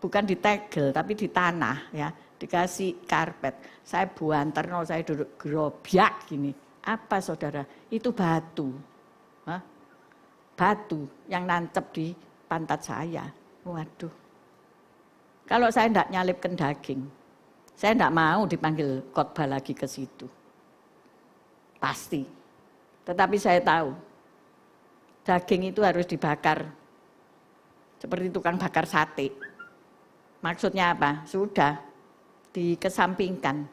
bukan di tegel tapi di tanah ya, dikasih karpet. Saya buanterno, saya duduk gerobyak gini. Apa saudara? Itu batu. Hah? Batu yang nancep di pantat saya. Waduh. Kalau saya enggak nyalipkan daging, saya enggak mau dipanggil khotbah lagi ke situ. Pasti. Tetapi saya tahu daging itu harus dibakar. Seperti tukang bakar sate. Maksudnya apa? Sudah dikesampingkan.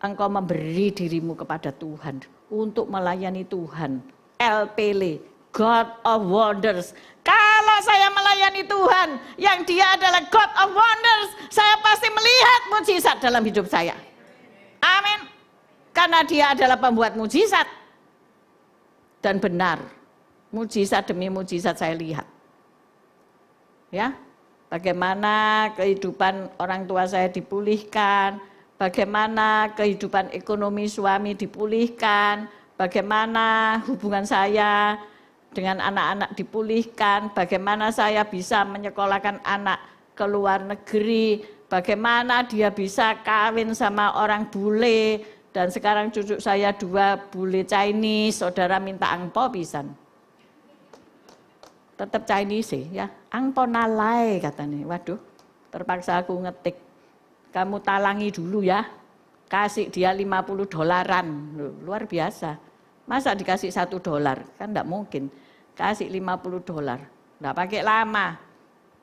Engkau memberi dirimu kepada Tuhan untuk melayani Tuhan. LPL, God of Wonders. Kalau saya melayani Tuhan, yang dia adalah God of Wonders, saya pasti melihat mujizat dalam hidup saya. Amin. Karena dia adalah pembuat mujizat. Dan benar, mujizat demi mujizat saya lihat. Ya. Bagaimana kehidupan orang tua saya dipulihkan, bagaimana kehidupan ekonomi suami dipulihkan, bagaimana hubungan saya dengan anak-anak dipulihkan, bagaimana saya bisa menyekolahkan anak ke luar negeri, bagaimana dia bisa kawin sama orang bule, dan sekarang cucu saya 2 bule Chinese, saudara minta angpo pisan. Tetap Chinese ya, angpo nalai katanya. Waduh, terpaksa aku ngetik. Kamu talangi dulu ya, kasih dia $50, luar biasa. Masa dikasih $1, kan enggak mungkin. Kasih $50, enggak pakai lama.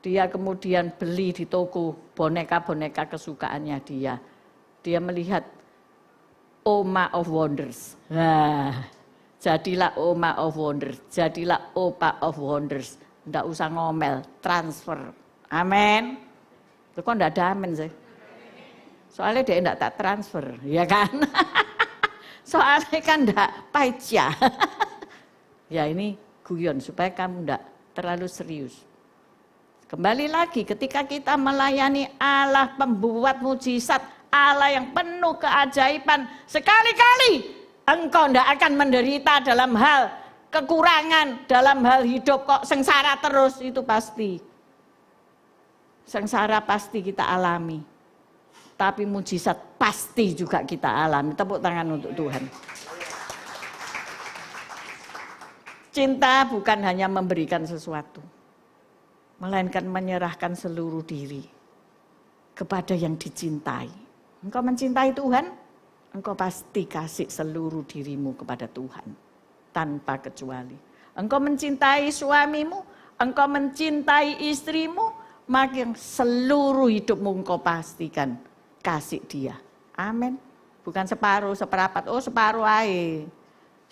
Dia kemudian beli di toko boneka-boneka kesukaannya dia. Dia melihat Oma of Wonders. Nah, jadilah Oma of Wonders, jadilah Opa of Wonders. Enggak usah ngomel, transfer. Amin. Itu kok enggak ada amin sih? Soalnya dia enggak tak transfer, ya kan? Soalnya kan enggak pajak. Ya ini guyon supaya kamu enggak terlalu serius. Kembali lagi ketika kita melayani Allah pembuat mujizat, Allah yang penuh keajaiban, sekali-kali engkau enggak akan menderita dalam hal kekurangan, dalam hal hidup kok sengsara terus, itu pasti. Sengsara pasti kita alami. Tapi mujizat pasti juga kita alami. Tepuk tangan untuk Tuhan. Cinta bukan hanya memberikan sesuatu, melainkan menyerahkan seluruh diri kepada yang dicintai. Engkau mencintai Tuhan, engkau pasti kasih seluruh dirimu kepada Tuhan, tanpa kecuali. Engkau mencintai suamimu, engkau mencintai istrimu, maka seluruh hidupmu engkau pastikan kasih dia. Amin. Bukan separuh, seperapat. Oh separuh aja.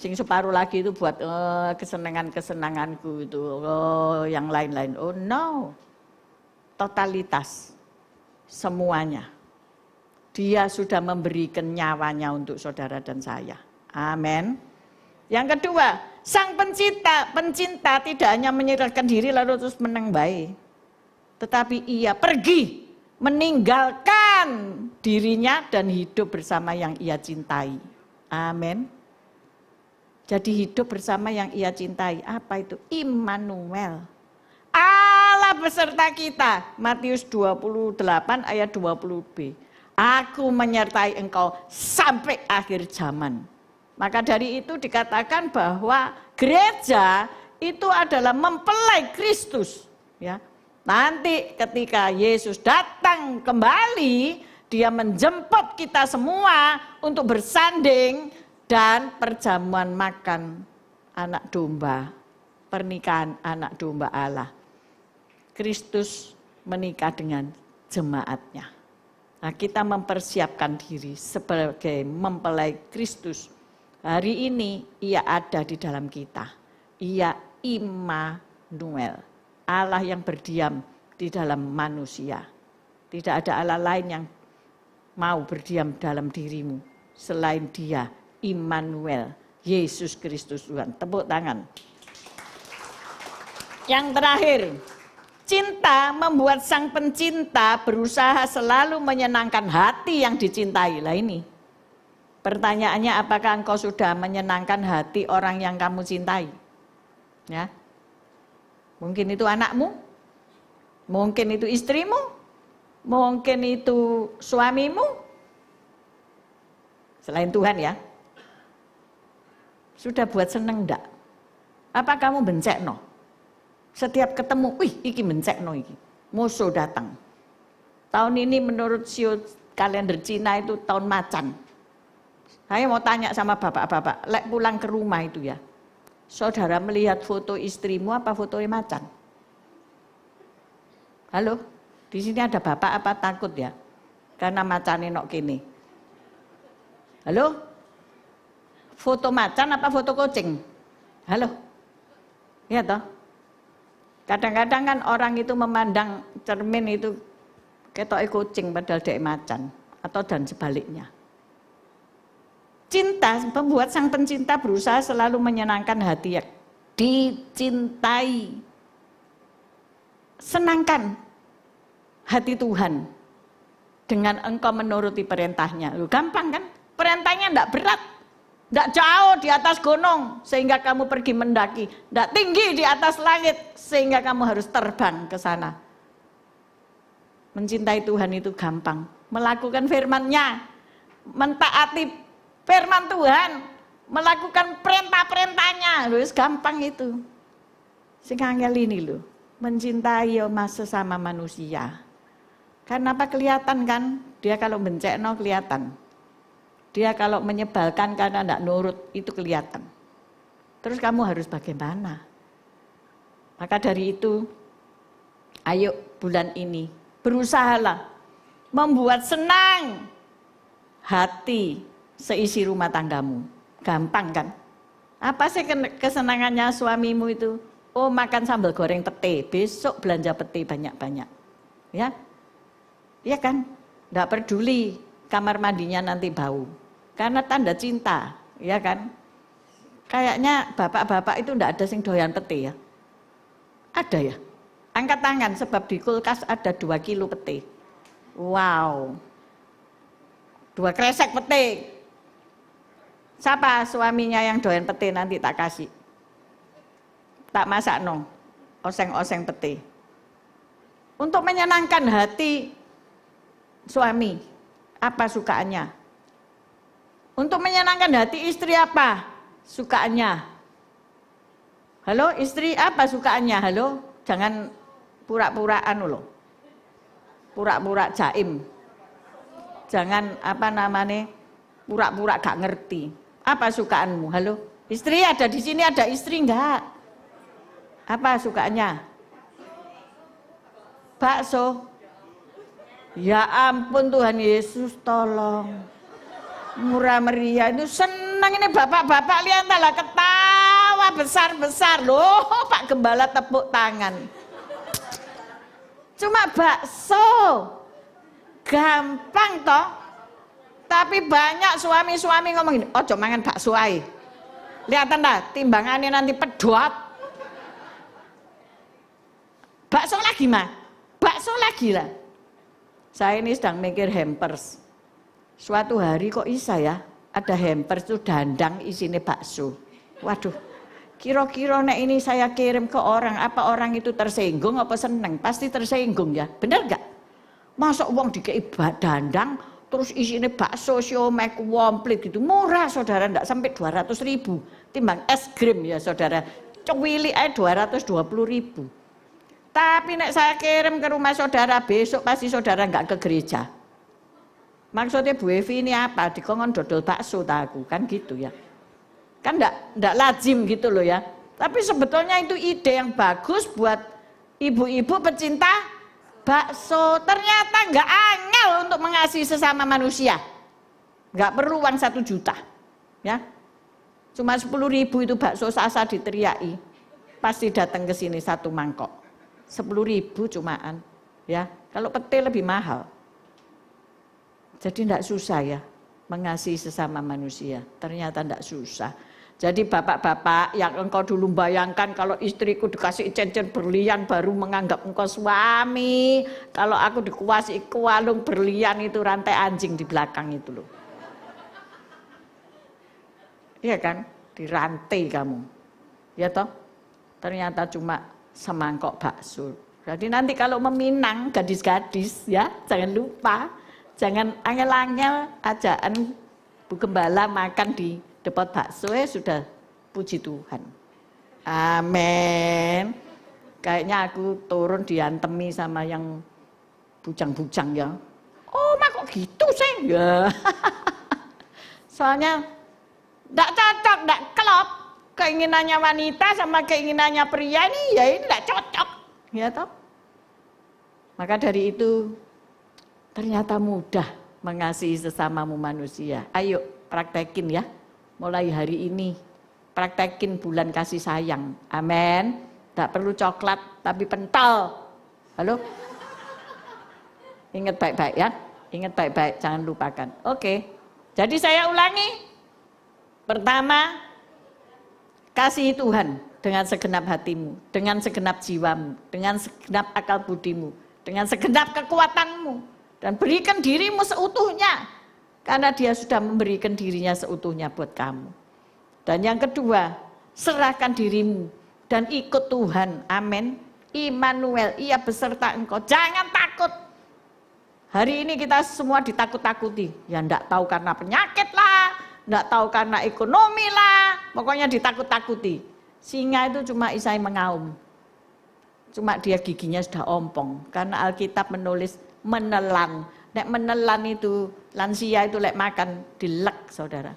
Sing separuh lagi itu buat kesenangan-kesenanganku itu. Oh yang lain-lain. Oh no. Totalitas. Semuanya. Dia sudah memberikan nyawanya untuk saudara dan saya. Amin. Yang kedua, sang pencinta tidak hanya menyerahkan diri lalu terus menang baik. Tetapi ia pergi meninggalkan dirinya dan hidup bersama yang ia cintai. Amin. Jadi hidup bersama yang ia cintai. Apa itu? Immanuel. Allah beserta kita. Matius 28 ayat 20b. Aku menyertai engkau sampai akhir zaman. Maka dari itu dikatakan bahwa gereja itu adalah mempelai Kristus. Ya. Nanti ketika Yesus datang kembali, dia menjemput kita semua untuk bersanding dan perjamuan makan anak domba, pernikahan anak domba Allah. Kristus menikah dengan jemaatnya. Nah, kita mempersiapkan diri sebagai mempelai Kristus. Hari ini ia ada di dalam kita. Ia Immanuel. Allah yang berdiam di dalam manusia. Tidak ada Allah lain yang mau berdiam dalam dirimu selain Dia, Immanuel, Yesus Kristus Tuhan. Tepuk tangan. Yang terakhir, cinta membuat sang pencinta berusaha selalu menyenangkan hati yang dicintai. Lah ini. Pertanyaannya, apakah engkau sudah menyenangkan hati orang yang kamu cintai? Ya. Mungkin itu anakmu, mungkin itu istrimu, mungkin itu suamimu. Selain Tuhan ya. Sudah buat seneng enggak? Apa kamu bencekno? Setiap ketemu, wih iki bencekno iki. Musuh datang. Tahun ini menurut kalender Cina itu tahun macan. Saya mau tanya sama bapak-bapak, lek pulang ke rumah itu ya. Saudara melihat foto istrimu apa foto macan? Halo, di sini ada bapak apa takut ya? Karena macan nok kini. Halo, foto macan apa foto kucing? Halo, ya toh? Kadang-kadang kan orang itu memandang cermin itu ketoke kucing padahal dek macan atau dan sebaliknya. Cinta membuat sang pencinta berusaha selalu menyenangkan hati yang dicintai. Senangkan hati Tuhan dengan engkau menuruti perintahnya. Gampang kan? Perintahnya enggak berat. Enggak jauh di atas gunung sehingga kamu pergi mendaki. Enggak tinggi di atas langit sehingga kamu harus terbang ke sana. Mencintai Tuhan itu gampang. Melakukan firman-Nya, mentaati firman Tuhan, melakukan perintah-perintahnya, loh, gampang itu. Sing angel ini loh, mencintai sesama manusia. Kenapa kelihatan kan? Dia kalau bencekno kelihatan. Dia kalau menyebalkan karena tidak nurut, itu kelihatan. Terus kamu harus bagaimana? Maka dari itu, ayo bulan ini berusahalah membuat senang hati seisi rumah tanggamu. Gampang kan? Apa sih kesenangannya suamimu itu? Oh, makan sambal goreng pete, besok belanja pete banyak-banyak. Ya? Ya kan? Enggak peduli kamar mandinya nanti bau. Karena tanda cinta, ya kan? Kayaknya bapak-bapak itu enggak ada sing doyan pete ya. Ada ya? Angkat tangan sebab di kulkas ada 2 kilo pete. Wow. 2 kresek pete. Siapa suaminya yang doyan pete nanti tak kasih. Tak masak no, oseng-oseng pete. Untuk menyenangkan hati suami, apa sukaannya? Untuk menyenangkan hati istri apa sukaannya? Halo istri, apa sukaannya? Halo, jangan pura-pura anu loh. Pura-pura jaim. Jangan apa namanya, pura-pura gak ngerti. Apa sukaanmu? Halo, istri ada di sini, ada istri enggak? Apa sukaannya? Bakso. Ya ampun Tuhan Yesus, tolong. Murah meriah itu senang ini bapak-bapak, lihat lah ketawa besar-besar loh. Pak Gembala tepuk tangan. Cuma bakso. Gampang toh. Tapi banyak suami-suami ngomong gini, ojo mangan bakso ae. Lihatan dah, timbangannya nanti pedot. Bakso lagi mah, bakso lagi lah. Saya ini sedang mikir hampers. Suatu hari kok bisa ya, ada hampers itu dandang isinya bakso. Waduh, kira-kira nek ini saya kirim ke orang, apa orang itu tersinggung apa seneng? Pasti tersinggung ya, bener gak? Masa uang dikei dandang, terus isinya bakso, siomay, komplit gitu. Murah saudara, enggak sampai 200.000. Timbang es krim ya saudara. Cewili aja 220.000. Tapi nek saya kirim ke rumah saudara, besok pasti saudara enggak ke gereja. Maksudnya Bu Evi ini apa? Dikongkon dodol bakso tahu kan gitu ya. Kan enggak lazim gitu loh ya. Tapi sebetulnya itu ide yang bagus buat ibu-ibu pecinta bakso. Ternyata enggak angel untuk mengasihi sesama manusia. Enggak perlu uang 1 juta. Ya. Cuma 10.000 itu bakso sasa diteriaki. Pasti datang ke sini 1 mangkok. 10.000 cumaan. Ya. Kalau pete lebih mahal. Jadi enggak susah ya mengasihi sesama manusia. Ternyata enggak susah. Jadi bapak-bapak yang engkau dulu bayangkan kalau istriku dikasih cincin berlian baru menganggap engkau suami. Kalau aku dikuasai kalung berlian itu rantai anjing di belakang itu loh. Iya kan? Dirantai kamu. Ya toh? Ternyata cuma semangkok bakso. Jadi nanti kalau meminang gadis-gadis ya jangan lupa. Jangan angel-angel ajaan Bu Gembala makan di depot bakso sudah puji Tuhan. Amin. Kayaknya aku turun diantemi sama yang bujang-bujang ya. Oh, mak kok gitu sih? Ya. Soalnya enggak cocok, enggak klop. Keinginannya wanita sama keinginannya pria ini ya ini enggak cocok. Ya toh? Maka dari itu ternyata mudah mengasihi sesamamu manusia. Ayo praktekin ya. Mulai hari ini praktekin bulan kasih sayang. Amin. Tidak perlu coklat tapi pentol. Halo? Ingat baik-baik ya. Ingat baik-baik, jangan lupakan. Oke. Jadi saya ulangi. Pertama, kasihi Tuhan dengan segenap hatimu, dengan segenap jiwamu, dengan segenap akal budimu, dengan segenap kekuatanmu. Dan berikan dirimu seutuhnya. Karena dia sudah memberikan dirinya seutuhnya buat kamu. Dan yang kedua, serahkan dirimu dan ikut Tuhan. Amin. Immanuel, ia beserta engkau. Jangan takut. Hari ini kita semua ditakut-takuti. Ya enggak tahu karena penyakit lah, enggak tahu karena ekonomi lah. Pokoknya ditakut-takuti. Singa itu cuma isai mengaum. Cuma dia giginya sudah ompong. Karena Alkitab menulis menelan. Nek menelan itu, lansia itu lek makan dilek, saudara.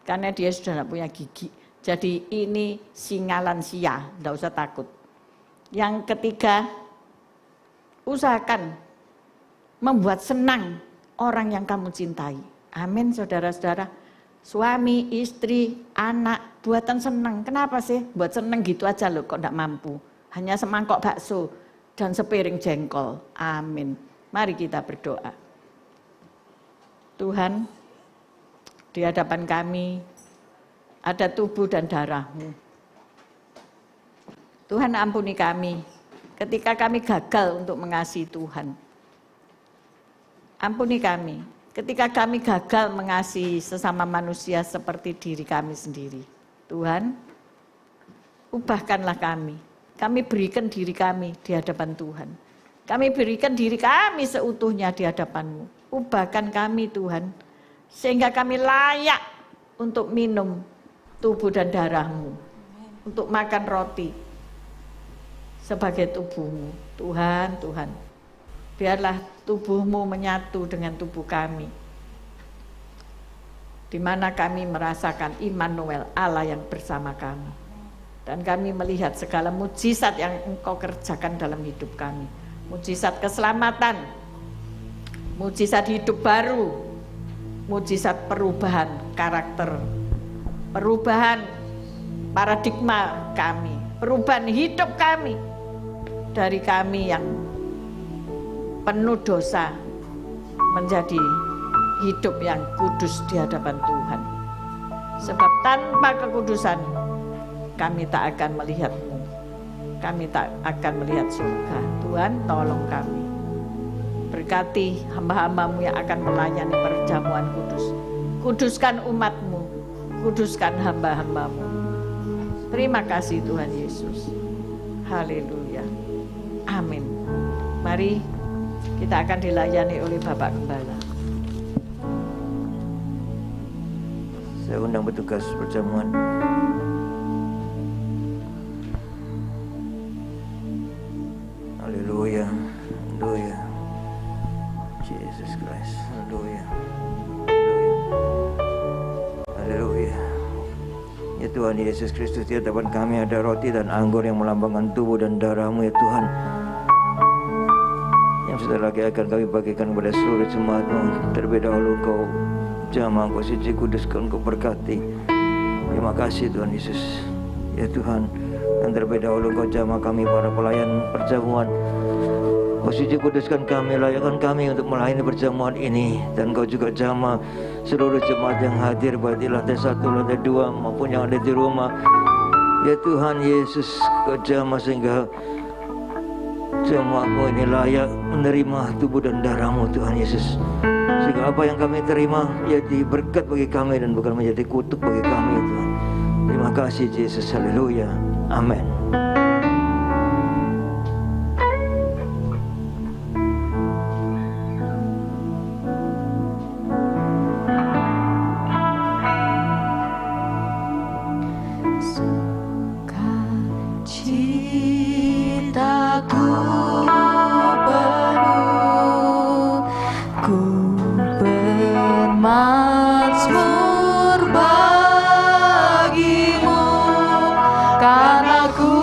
Karena dia sudah tidak punya gigi. Jadi ini singa lansia, tidak usah takut. Yang ketiga, usahakan membuat senang orang yang kamu cintai. Amin, saudara-saudara. Suami, istri, anak, buatan senang. Kenapa sih? Buat senang gitu aja loh, kok tidak mampu. Hanya semangkok bakso dan sepiring jengkol. Amin. Mari kita berdoa. Tuhan, di hadapan kami ada tubuh dan darah-Mu. Tuhan ampuni kami ketika kami gagal untuk mengasihi Tuhan. Ampuni kami ketika kami gagal mengasihi sesama manusia seperti diri kami sendiri. Tuhan, ubahkanlah kami. Kami berikan diri kami di hadapan Tuhan. Kami berikan diri kami seutuhnya di hadapan-Mu. Ubahkan kami Tuhan, sehingga kami layak untuk minum tubuh dan darah-Mu, untuk makan roti sebagai tubuh-Mu. Tuhan, Tuhan, biarlah tubuh-Mu menyatu dengan tubuh kami, di mana kami merasakan Immanuel, Allah yang bersama kami. Dan kami melihat segala mujizat yang Engkau kerjakan dalam hidup kami. Mujizat keselamatan, mujizat hidup baru, mujizat perubahan karakter, perubahan paradigma kami, perubahan hidup kami, dari kami yang penuh dosa menjadi hidup yang kudus di hadapan Tuhan. Sebab tanpa kekudusan kami tak akan melihat-Mu, kami tak akan melihat surga. Tuhan, tolong kami. Berkati hamba-hamba-Mu yang akan melayani perjamuan kudus. Kuduskan umat-Mu, kuduskan hamba-hamba-Mu. Terima kasih Tuhan Yesus. Haleluya. Amin. Mari kita akan dilayani oleh Bapak Gembala. Saya undang petugas perjamuan. Haleluya. Haleluya. Jesus Christ. Haleluya. Haleluya. Ya Tuhan Yesus Kristus, di hadapan kami ada roti dan anggur yang melambangkan tubuh dan darah-Mu ya Tuhan, yang sebentar lagi akan kami bagikan kepada seluruh jemaat-Mu. Terlebih dahulu Kau jamah, Kau suci, kuduskan, Kau berkati. Terima kasih Tuhan Yesus ya Tuhan. Dan terlebih dahulu Kau jamah kami para pelayan perjamuan. Kau suci, kuduskan kami, layakkan kami untuk melayani perjamuan ini. Dan Kau juga jamah seluruh jemaat yang hadir, baik di lantai 1, lantai 2 maupun yang ada di rumah. Ya Tuhan Yesus, Kau jamah sehingga jemaat-Mu ini layak menerima tubuh dan darah-Mu Tuhan Yesus. Sehingga apa yang kami terima menjadi berkat bagi kami dan bukan menjadi kutuk bagi kami Tuhan. Terima kasih Yesus. Haleluya. Amin. Karena ku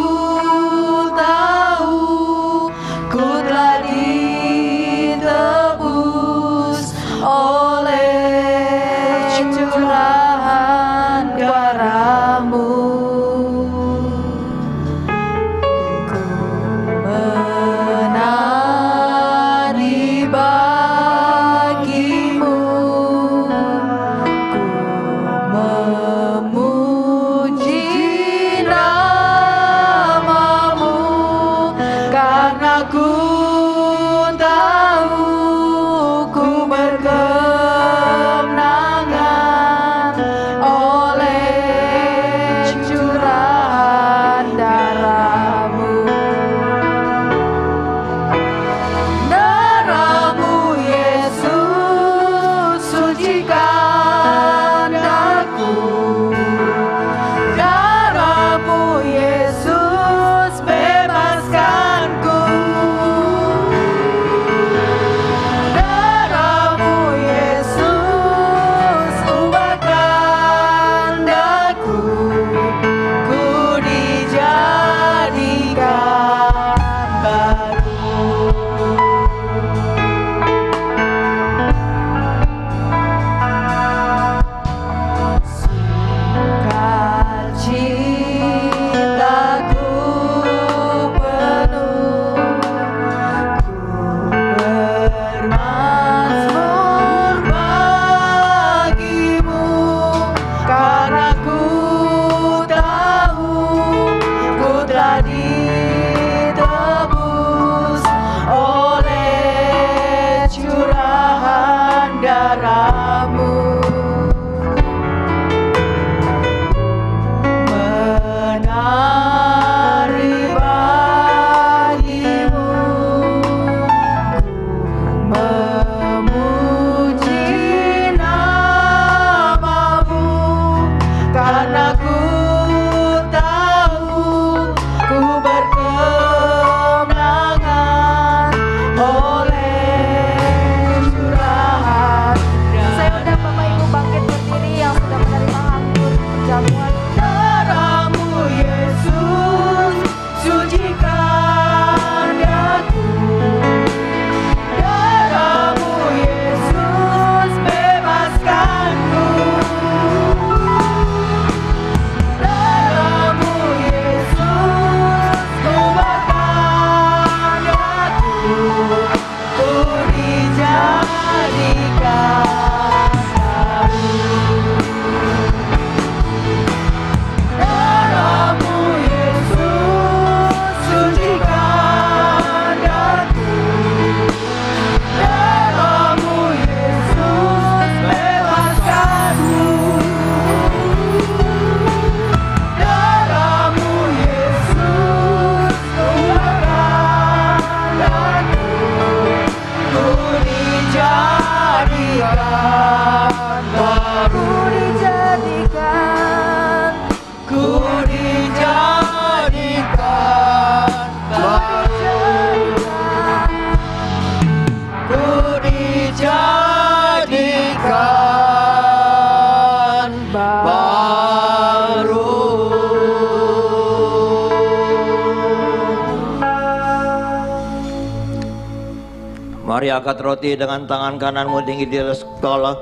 Mari angkat roti dengan tangan kananmu tinggi di atas kepala.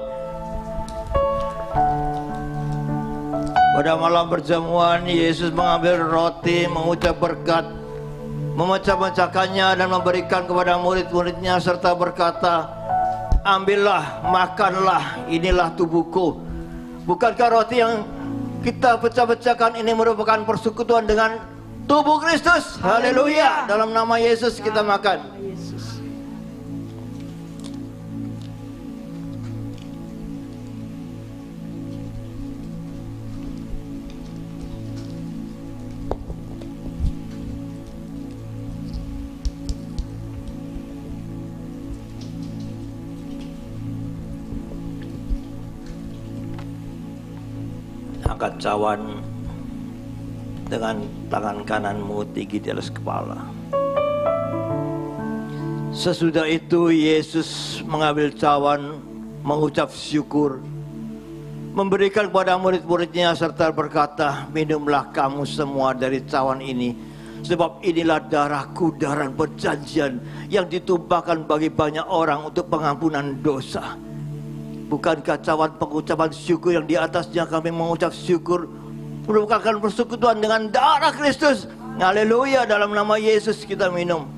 Pada malam perjamuan, Yesus mengambil roti, mengucap berkat, memecah-mecahkannya dan memberikan kepada murid-muridnya serta berkata, ambillah, makanlah, inilah tubuhku. Bukankah roti yang kita pecah-pecahkan ini merupakan persekutuan dengan tubuh Kristus? Haleluya. Dalam nama Yesus kita makan. Angkat cawan dengan tangan kananmu tinggi di atas kepala. Sesudah itu Yesus mengambil cawan, mengucap syukur, memberikan kepada murid-muridnya serta berkata, minumlah kamu semua dari cawan ini, sebab inilah darahku, darah perjanjian yang ditumpahkan bagi banyak orang untuk pengampunan dosa. Bukankah cawan pengucapan syukur yang di atasnya kami mengucap syukur merupakan persekutuan dengan darah Kristus? Haleluya. Dalam nama Yesus kita minum.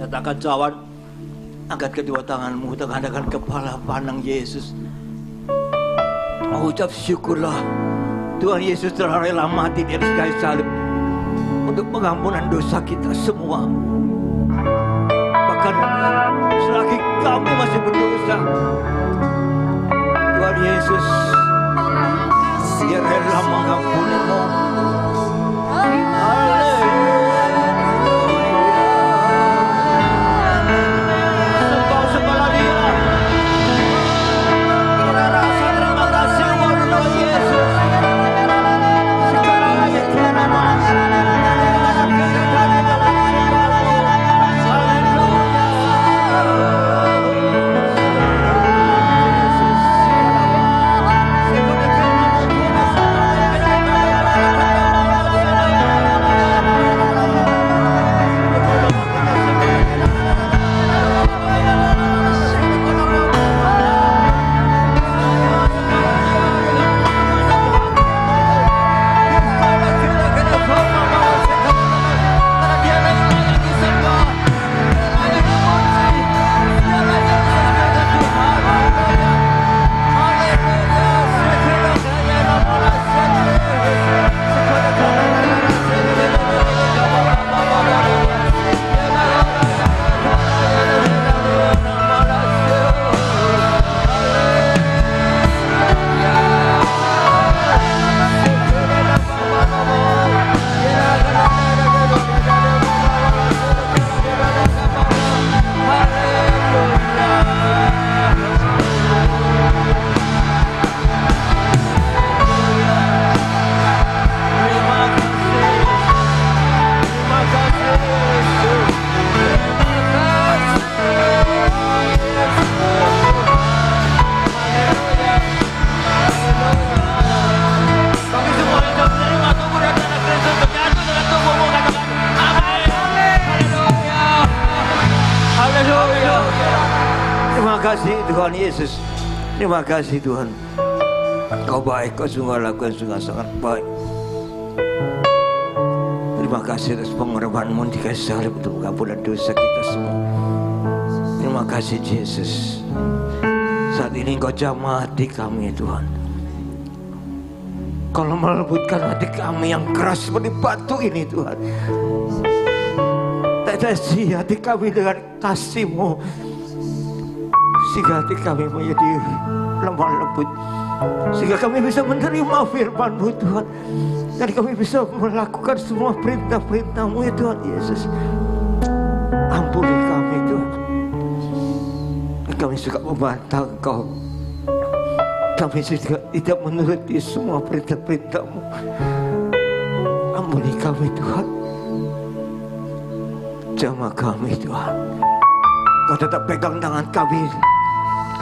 Letakkan cawan, angkat kedua tanganmu, tegakkan kepala, pandang Yesus. Mengucap syukurlah, Tuhan Yesus telah rela mati di atas kayu salib untuk pengampunan dosa kita semua. Bahkan selagi kami masih berdosa, Tuhan Yesus Dia rela mengampunimu. Sembah Dia. Kita rasa terima kasih buat Tuhan Yesus. Sekarang aja kita Terima kasih Tuhan Yesus. Terima kasih Tuhan. Kau baik, Kau sungguh lakukan sungguh sangat baik. Terima kasih atas pengorbananmu di kayu salib untuk mengampunkan dosa kita semua. Terima kasih Yesus. Saat ini Engkau jamah hati kami Tuhan. Kau melembutkan hati kami yang keras seperti batu ini Tuhan. Tetesi hati kami dengan kasih-Mu, sehingga hati kami menjadi lemah lembut, sehingga kami bisa menerima firman-Mu Tuhan, dan kami bisa melakukan semua perintah-perintah-Mu ya Tuhan Yesus. Ampuni kami Tuhan. Kami suka membantah Engkau. Kami juga tidak menuruti semua perintah-perintah-Mu. Ampuni kami Tuhan. Jamah kami Tuhan. Kau tetap pegang tangan kami,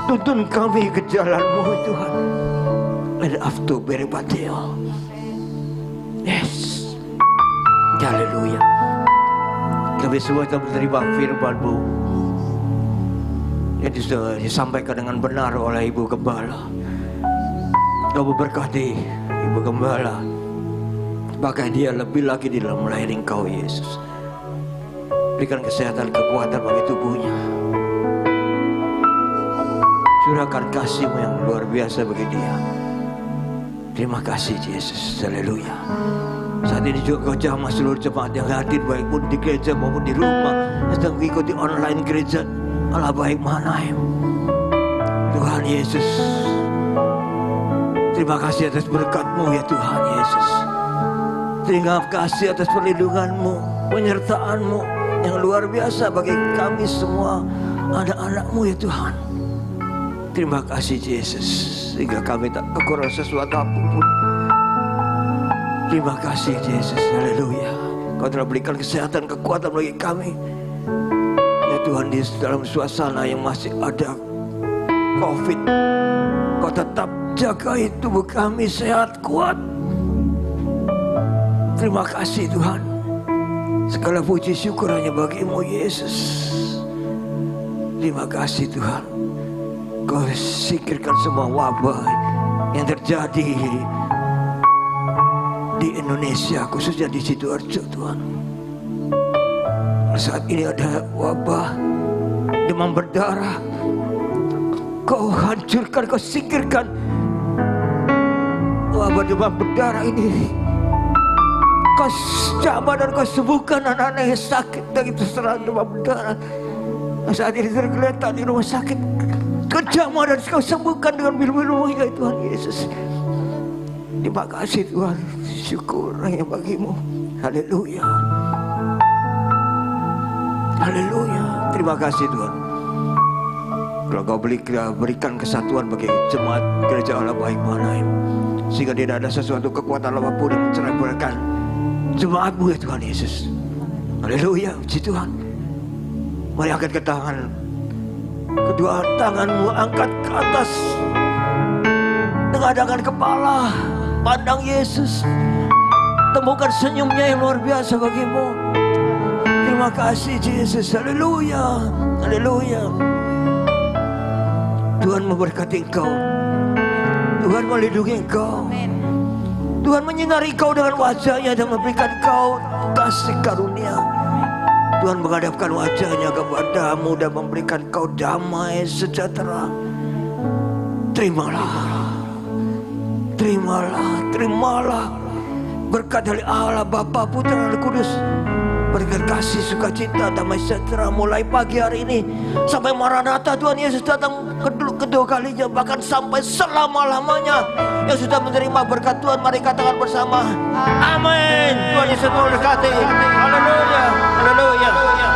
tuntun kami ke jalan-Mu Tuhan. Let after beribateo. Haleluya. Kami semua telah menerima firman-Mu yang sudah disampaikan dengan benar oleh Ibu Gembala. Kau memberkati Ibu Gembala, pakai dia lebih lagi di dalam melayani Engkau Yesus. Berikan kesehatan, kekuatan bagi tubuhnya. Curahkan kasih-Mu yang luar biasa bagi dia. Terima kasih Yesus. Haleluya. Saat ini juga Kau jamah seluruh jemaat yang hadir, baik pun di gereja maupun di rumah, sedang mengikuti online gereja Allah baik Mahanaim. Tuhan Yesus, terima kasih atas berkat-Mu ya Tuhan Yesus. Terima kasih atas perlindungan-Mu, penyertaan-Mu yang luar biasa bagi kami semua anak-anak-Mu ya Tuhan. Terima kasih Yesus, sehingga kami tak kekurangan sesuatu apapun. Terima kasih Yesus, haleluya. Kau telah berikan kesehatan, kekuatan bagi kami ya Tuhan. Di dalam suasana yang masih ada COVID, Kau tetap jaga tubuh kami sehat, kuat. Terima kasih Tuhan. Segala puji syukur hanya bagi-Mu Yesus. Terima kasih Tuhan. Kau singkirkan semua wabah yang terjadi di Indonesia, khususnya di Sidoarjo Tuhan. Saat ini ada wabah demam berdarah. Kau hancurkan, Kau singkirkan wabah demam berdarah ini. Kau jamah dan Kau sembuhkan anak-anak yang sakit dari terserang demam berdarah. Saat ini tergeletak di rumah sakit. Kau jamah dan Kau sembuhkan dengan bil-bil-Mu ya Tuhan Yesus. Terima kasih Tuhan, syukur hanya bagi-Mu. Haleluya. Haleluya. Terima kasih Tuhan. Kalau Kau berikan kesatuan bagi jemaat gereja Allah baik Mahanaim, sehingga tidak ada sesuatu kekuatan apapun yang mencerai-beraikan jemaat-Mu ya Tuhan Yesus. Haleluya, puji Tuhan. Mari angkat ke tangan, kedua tangan-Mu angkat ke atas, tengadahkan kepala, pandang Yesus, temukan senyumnya yang luar biasa bagi-Mu. Terima kasih Yesus. Haleluya. Haleluya. Tuhan memberkati Engkau, Tuhan melindungi Engkau, Tuhan menyinari Engkau dengan wajah-Nya dan memberikan Engkau kasih karunia. Tuhan menghadapkan wajah-Nya kepadamu dan memberikan Engkau damai sejahtera. Terimalah, terimalah, terimalah berkat dari Allah Bapa, Putra dan Kudus. Berikan kasih, sukacita, damai sejahtera mulai pagi hari ini sampai Maranatha Tuhan Yesus datang kedua kalinya, bahkan sampai selama-lamanya. Yang sudah menerima berkat Tuhan, mari katakan bersama, amin. Tuhan Yesus memberkati. Haleluya, haleluya.